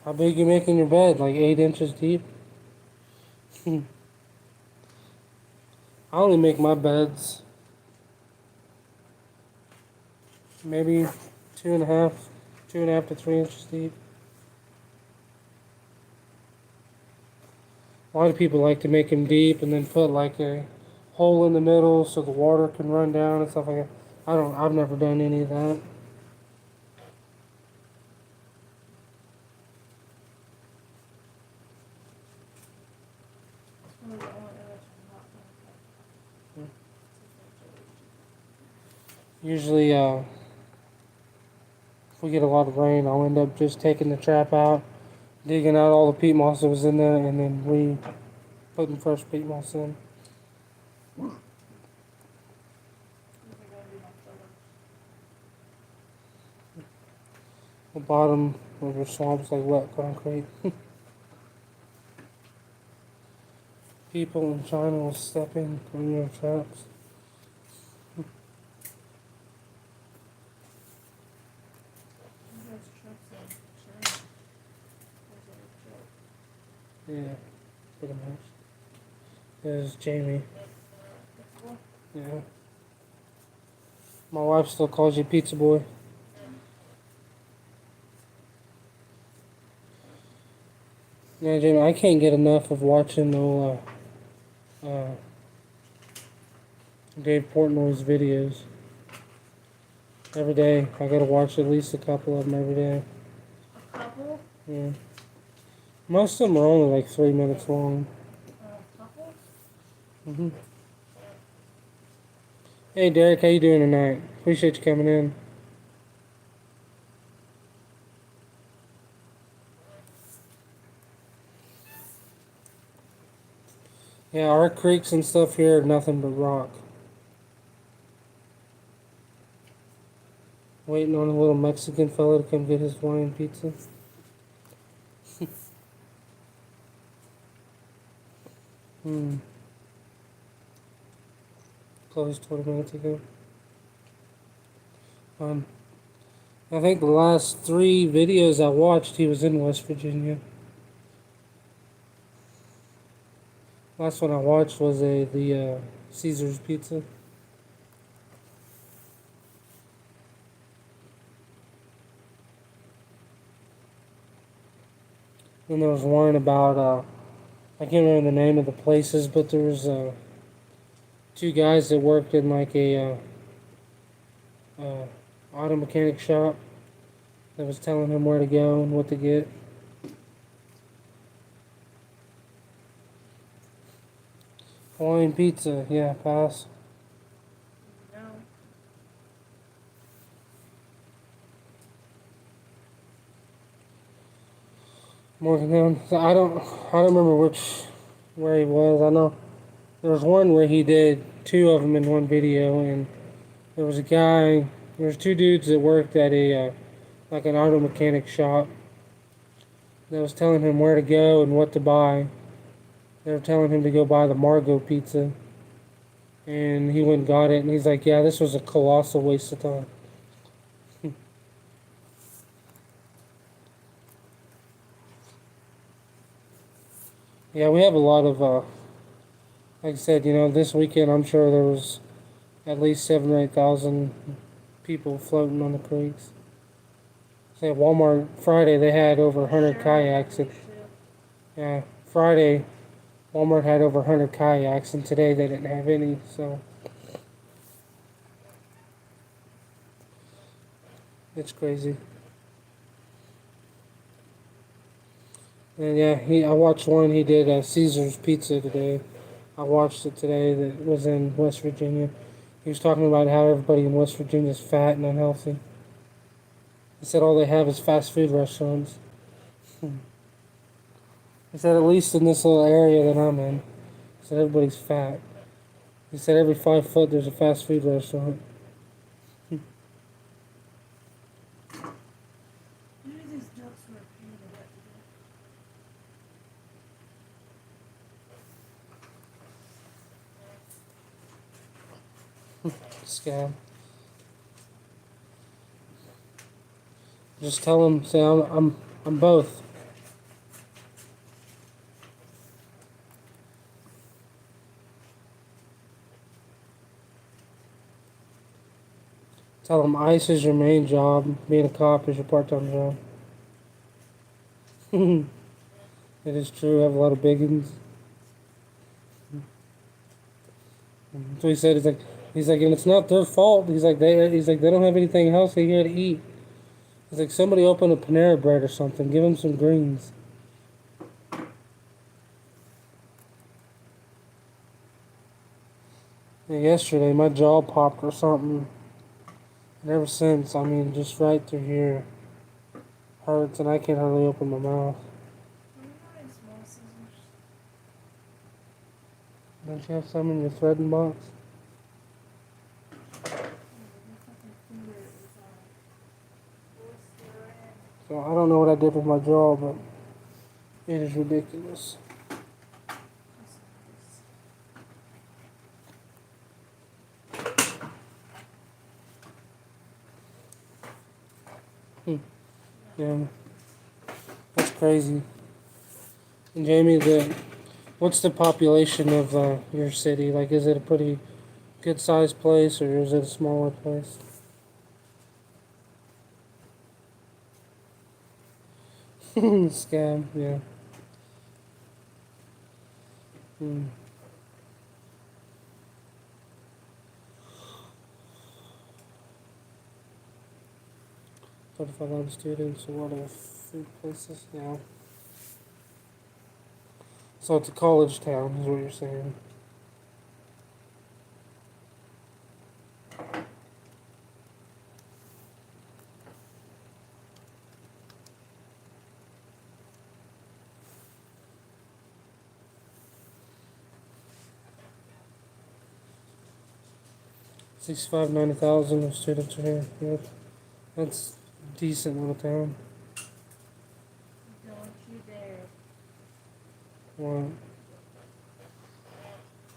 Speaker 1: How big you making your bed? Like 8 inches deep? I only make my beds maybe 2.5 to 3 inches deep. A lot of people like to make them deep and then put like a hole in the middle so the water can run down and stuff like that. I've never done any of that.
Speaker 2: One of the only others from Hot Topic.
Speaker 1: Usually, if we get a lot of rain, I'll end up just taking the trap out, digging out all the peat moss that was in there, and then putting fresh peat moss in.
Speaker 2: What are we gonna do on summer?
Speaker 1: The bottom of your swamp's like wet concrete. People in China will stepping on your traps.
Speaker 2: There's trucks in China. There's a truck.
Speaker 1: Yeah, pretty much. There's Jamie.
Speaker 2: It's what?
Speaker 1: Yeah. My wife still calls you Pizza Boy. Yeah, Jamie, I can't get enough of watching the Dave Portnoy's videos. Every day, I gotta watch at least a couple of them every day.
Speaker 2: A couple?
Speaker 1: Yeah. Most of them are only like 3 minutes long.
Speaker 2: A couple?
Speaker 1: hmm Hey Derek, how you doing tonight? Appreciate you coming in. Yeah, our creeks and stuff here are nothing but rock. Waiting on a little Mexican fella to come get his Hawaiian pizza. Closed 20 minutes ago. I think the last 3 videos I watched, he was in West Virginia. Last one I watched was the Caesar's Pizza. Then there was one about I can't remember the name of the places, but there was 2 guys that worked in like a auto mechanic shop that was telling him where to go and what to get. Hawaiian pizza, yeah, pass.
Speaker 2: No.
Speaker 1: Morgantown. So I don't remember where he was. I know there was one where he did 2 of them in one video, and there was a guy. There was 2 dudes that worked at a like an auto mechanic shop that was telling him where to go and what to buy. They were telling him to go buy the Margot pizza, and he went and got it, and he's like, "Yeah, this was a colossal waste of time." Yeah, we have a lot of, like I said, this weekend I'm sure there was at least 7,000 or 8,000 people floating on the creeks. Say Walmart Friday they had over 100 kayaks. Yeah, Friday Walmart had over 100 kayaks, and today they didn't have any. So it's crazy. And yeah, I watched one. He did Caesar's Pizza today. I watched it today. That was in West Virginia. He was talking about how everybody in West Virginia is fat and unhealthy. He said all they have is fast food restaurants. He said at least in this little area that I'm in, he said everybody's fat. He said every 5 foot there's a fast food restaurant.
Speaker 2: Maybe these ducks were a pain in the butt
Speaker 1: Scam. Just tell him, say I'm both. Tell him ICE is your main job, being a cop is your part-time job. It is true, I have a lot of biggins. So he said, he's like, and it's not their fault. He's like, they don't have anything else here to eat. He's like, somebody open a Panera Bread or something. Give them some greens. Yeah, yesterday, my jaw popped or something. And ever since, I mean, just right through here hurts, and I can't hardly open my mouth.
Speaker 2: Nice small scissors.
Speaker 1: Don't you have some in your threading box? So I don't know what I did with my jaw, but it is ridiculous. Yeah, that's crazy. And Jamie, what's the population of your city? Like, is it a pretty good sized place, or is it a smaller place? Scam, yeah. Hmm. 35,000 students, a lot of food places, yeah. So it's a college town, is what you're saying. Sixty-five, 90,000 of students are here. Yep. That's a decent little town.
Speaker 2: Don't you dare.
Speaker 1: Wow.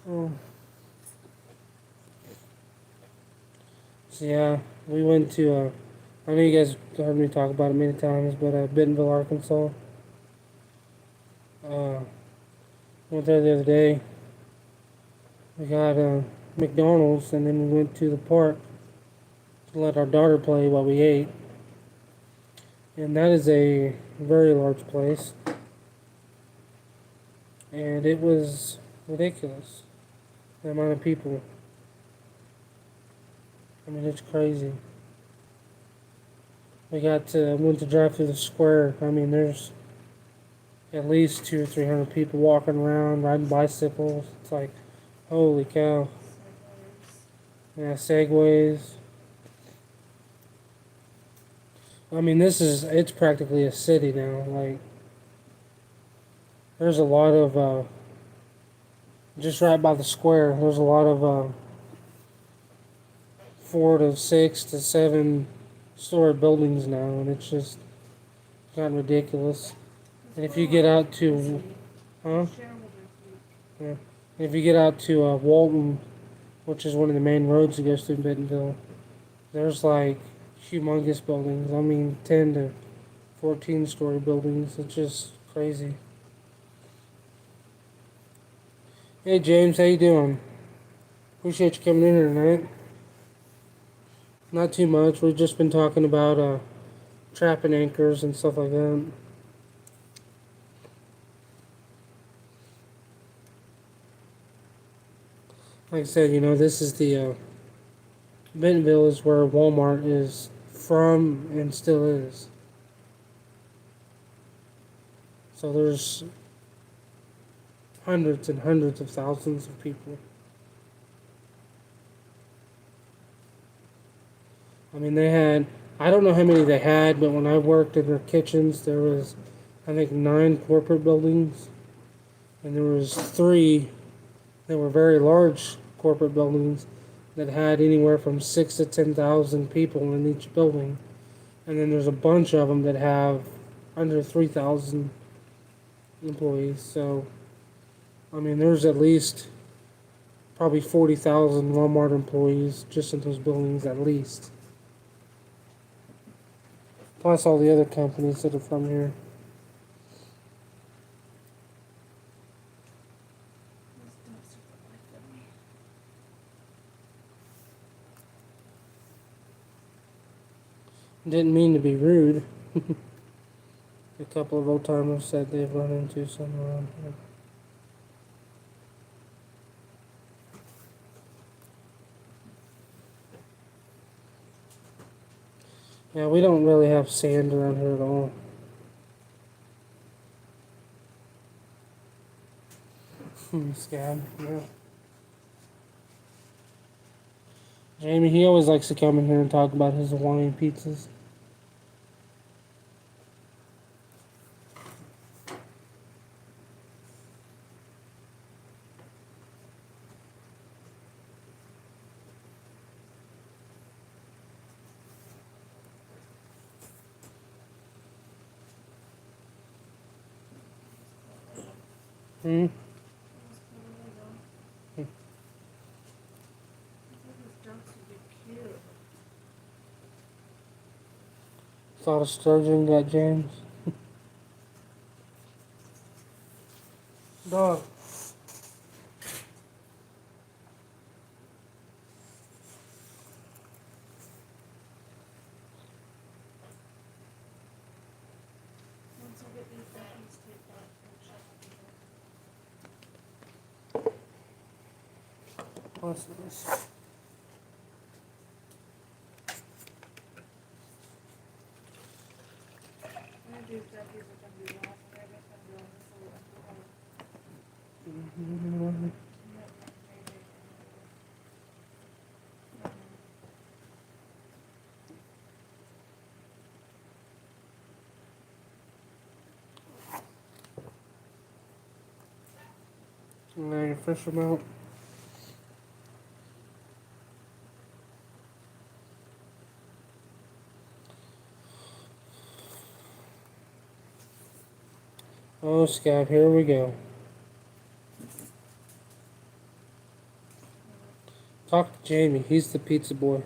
Speaker 1: Oh. So yeah, we went to, I know you guys heard me talk about it many times, but Bentonville, Arkansas. Uh, went there the other day. We got McDonald's, and then we went to the park to let our daughter play while we ate. And that is a very large place. And it was ridiculous, the amount of people. I mean, it's crazy. Went to drive through the square. I mean, there's at least 200 or 300 people walking around, riding bicycles. It's like, holy cow. Yeah, segways. I mean, it's practically a city now. Like, there's a lot of, just right by the square, there's a lot of 4 to 6 to 7 story buildings now, and it's just gotten ridiculous. And if you get out to, huh? Yeah. If you get out to Walton, which is one of the main roads that goes through Bentonville, there's like humongous buildings. I mean, 10 to 14 story buildings. It's just crazy. Hey James, how you doing? Appreciate you coming in here tonight. Not too much. We've just been talking about trapping anchors and stuff like that. Like I said, this is the Bentonville is where Walmart is from and still is. So there's hundreds and hundreds of thousands of people. I mean, I don't know how many they had, but when I worked in their kitchens, there was, I think, 9 corporate buildings, and there was 3 that were very large corporate buildings that had anywhere from 6 to 10,000 people in each building, and then there's a bunch of them that have under 3,000 employees. So, I mean, there's at least probably 40,000 Walmart employees just in those buildings at least. Plus all the other companies that are from here. Didn't mean to be rude. A couple of old timers said they've run into some around here. Yeah, we don't really have sand around here at all. Scab, yeah. Jamie, he always likes to come in here and talk about his Hawaiian pizzas. Hmm?
Speaker 2: I think this ducks would be cute.
Speaker 1: Thought of sturgeon got James. Dog.
Speaker 2: Once I get these duckies taped up, I'll check them out.
Speaker 1: What's this?
Speaker 2: And these duckies are gonna be lost, and they're just gonna be on this little empty
Speaker 1: And now you fish them out. Oh, Scott, here we go. Talk to Jamie. He's the pizza boy.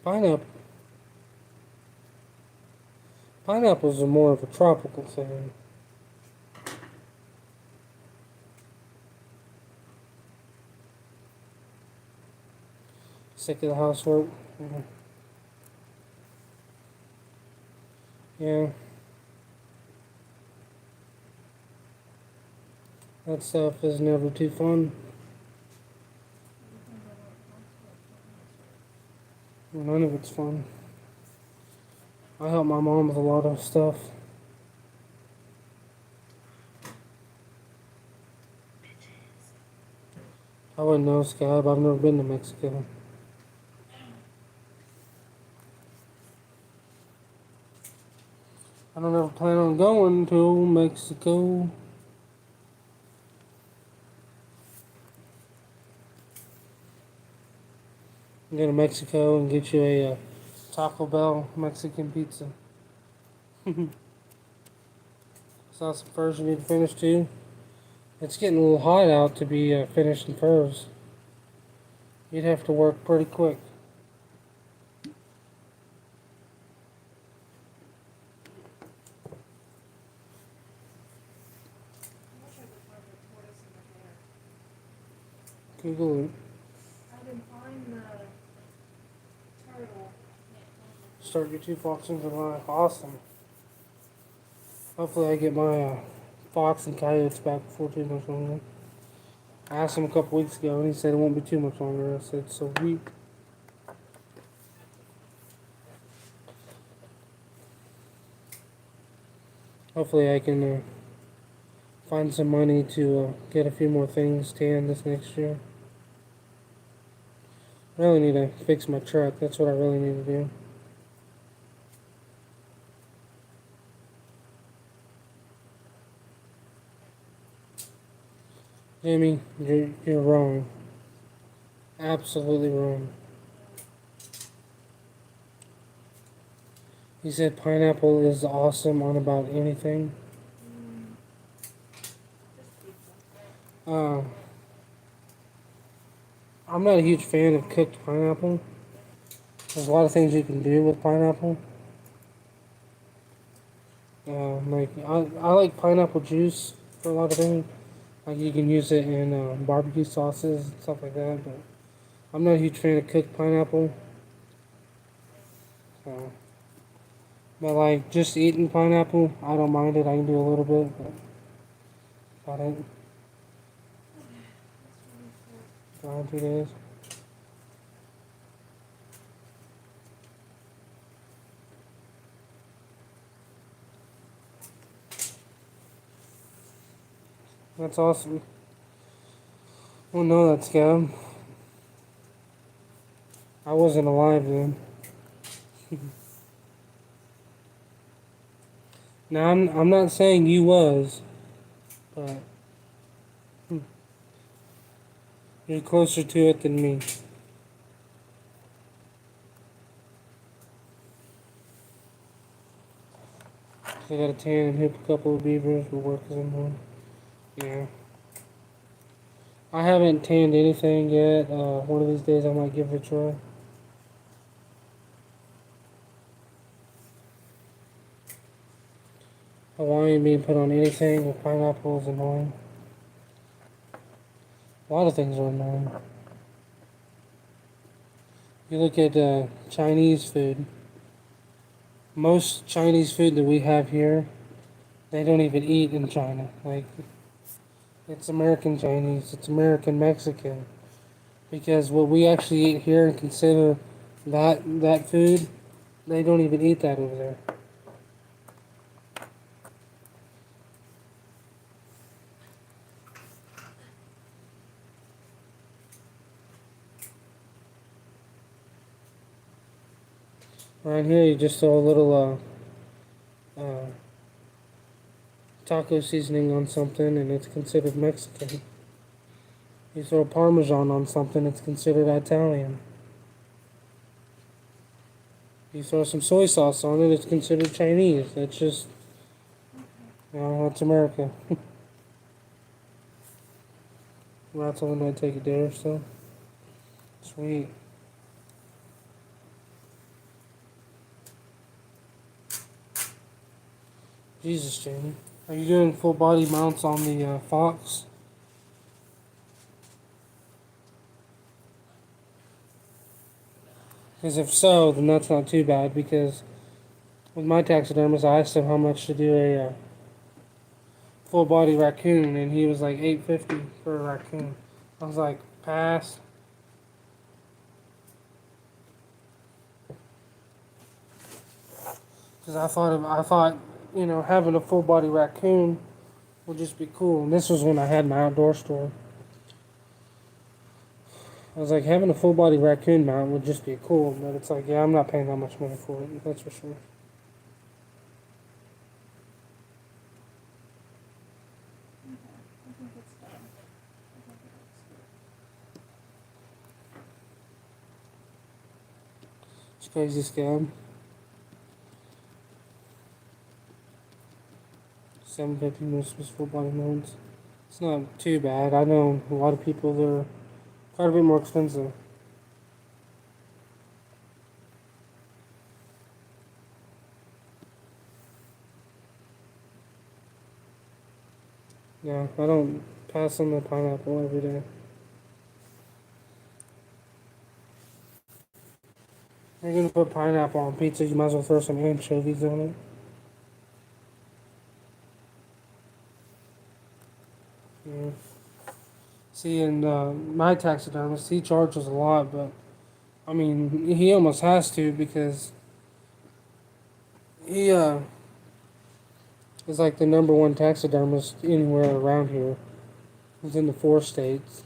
Speaker 1: Pineapple. Pineapples are more of a tropical thing. Sick of the housework. Yeah. That stuff is never too fun. None of it's fun. I help my mom with a lot of stuff. I wouldn't know, Scott, but I've never been to Mexico. I don't ever plan on going to Mexico. Go to Mexico and get you a Taco Bell Mexican pizza. Saw some furs you need to finish too. It's getting a little hot out to be finishing furs. You'd have to work pretty quick.
Speaker 2: I wish I could find the tortoise in the hair.
Speaker 1: Google it.
Speaker 2: I didn't find the turtle.
Speaker 1: Start your 2 fox in July. Awesome. Hopefully I get my fox and coyotes back before too much longer. I asked him a couple weeks ago and he said it won't be too much longer. I said, sweet. Hopefully I can find some money to get a few more things tanned this next year. I really need to fix my truck. That's what I really need to do. Jimmy, you're wrong. Absolutely wrong. He said pineapple is awesome on about anything.
Speaker 2: Just pizza.
Speaker 1: I'm not a huge fan of cooked pineapple. There's a lot of things you can do with pineapple. I like pineapple juice for a lot of things. Like you can use it in barbecue sauces and stuff like that. But I'm not a huge fan of cooked pineapple. So, but like just eating pineapple, I don't mind it. I can do a little bit, but about it. Around 2 days. That's awesome. Well, no, that's good. I wasn't alive then. Now, I'm not saying you was, but you're closer to it than me. I got a tan and hip a couple of beavers, but work is in one. Yeah. I haven't tanned anything yet. One of these days I might give it a try. Hawaiian being put on anything with pineapple is annoying. A lot of things are annoying. You look at Chinese food. Most Chinese food that we have here, they don't even eat in China. Like, it's American Chinese, it's American Mexican. Because what we actually eat here and consider that food, they don't even eat that over there. Around here, you just throw a little taco seasoning on something, and it's considered Mexican. You throw Parmesan on something, it's considered Italian. You throw some soy sauce on it, it's considered Chinese. That's just, that's America. That's only going to take a day or so. Sweet. Jesus, Jamie. Are you doing full body mounts on the Fox? Because if so, then that's not too bad. Because with my taxidermist, I asked him how much to do a full body raccoon, and he was like $850 for a raccoon. I was like, pass. Because I thought, having a full body raccoon would just be cool. And this was when I had my outdoor store. I was like, having a full body raccoon mount would just be cool. But it's like, yeah, I'm not paying that much money for it. That's for sure.
Speaker 2: I think it's done. I think it looks good.
Speaker 1: It's crazy scam. 750 Christmas full body mounts. It's not too bad. I know a lot of people that are quite a bit more expensive. Yeah, I don't pass on the pineapple every day. If you're gonna put pineapple on pizza, you might as well throw some anchovies on it. Yeah. See, and my taxidermist, he charges a lot, but I mean, he almost has to because he is like the number one taxidermist anywhere around here. He's in the 4 states,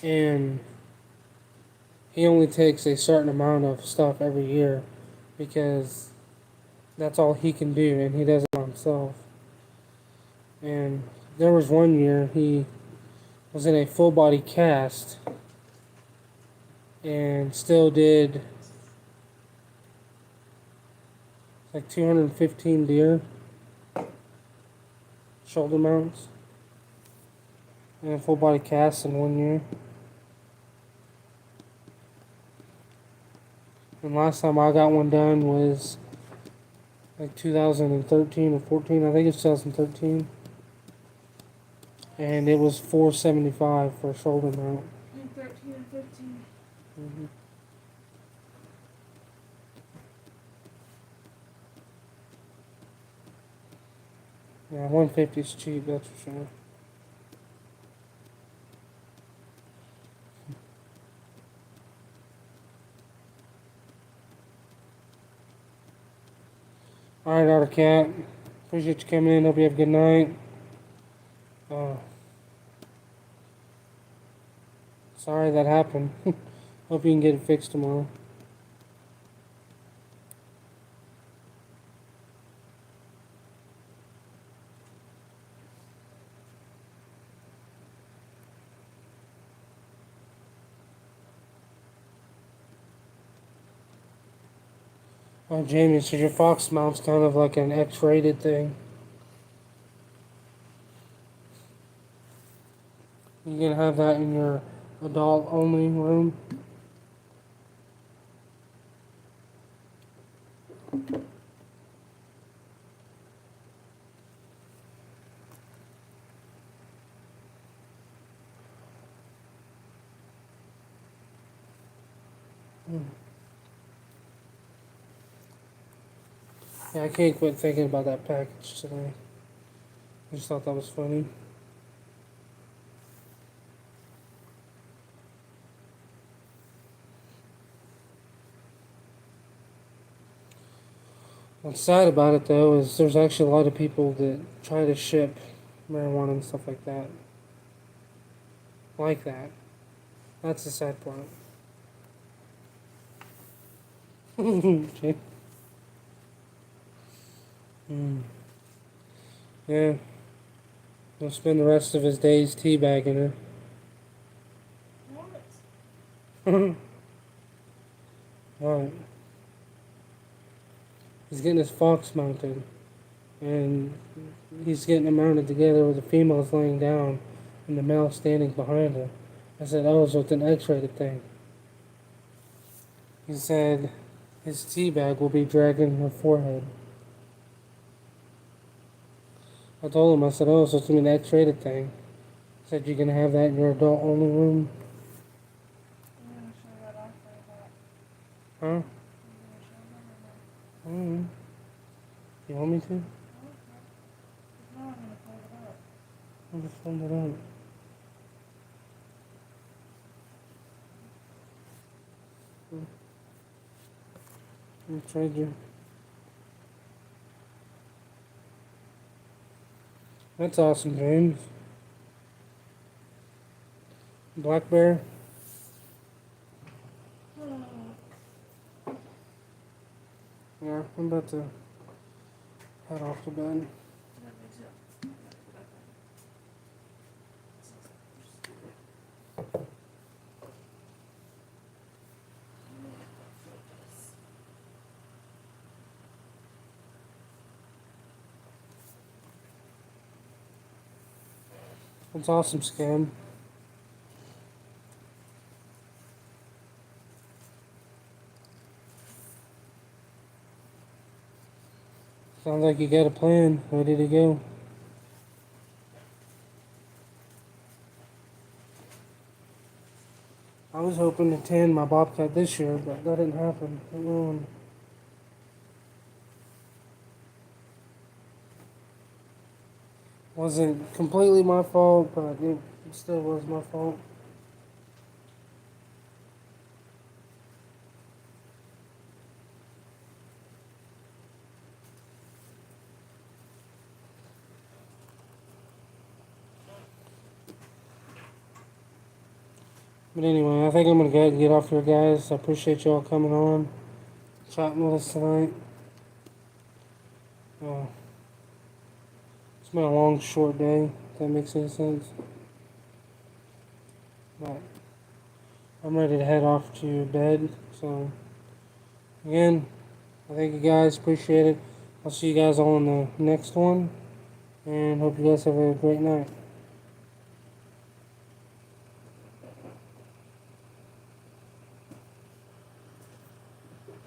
Speaker 1: and he only takes a certain amount of stuff every year because that's all he can do, and he does it by himself. And there was one year he was in a full body cast and still did like 215 deer shoulder mounts in a full body cast in 1 year. And last time I got one done was like 2013 or 14. I think it's 2013. And it was 475 for a shoulder mount.
Speaker 2: In 13 and 15.
Speaker 1: Mm-hmm. Yeah, 150 is cheap, that's for sure. Alright, Articat. Appreciate you coming in. Hope you have a good night. Sorry that happened. Hope you can get it fixed tomorrow. Oh, Jamie, so your Fox mount's kind of like an X-rated thing. You can have that in your adult-only room. Yeah, I can't quit thinking about that package today. I just thought that was funny. What's sad about it though is there's actually a lot of people that try to ship marijuana and stuff like that. Like that. That's the sad part. Okay. Yeah. He'll spend the rest of his days teabagging
Speaker 2: What?
Speaker 1: her. Right. He's getting his Fox mounted. And he's getting them mounted together with the females laying down and the male standing behind her. I said, oh, so it's an X-rated thing. He said his tea bag will be dragging her forehead. I told him, I said, oh, so it's an X-rated thing. I said, you're going to have that in your adult-only room?
Speaker 2: I'm gonna show that off like that.
Speaker 1: Huh?
Speaker 2: I'm gonna show them or no?
Speaker 1: I don't know. You want me to?
Speaker 2: Okay. If not, I'm gonna pull it up.
Speaker 1: I'll just fold it out. I'll trade you. That's awesome, James. Black Bear. Yeah, I'm about to head off to bed.
Speaker 2: Yeah, me too.
Speaker 1: It's awesome, Scam. Sounds like you got a plan ready to go. I was hoping to tan my Bobcat this year, but that didn't happen. It ruined. Wasn't completely my fault, but it still was my fault. But anyway, I think I'm gonna go ahead and get off here, guys. I appreciate y'all coming on, chatting with us tonight. It's been a long, short day, if that makes any sense. But I'm ready to head off to bed. So, again, I thank you guys. Appreciate it. I'll see you guys all in the next one. And hope you guys have a great night.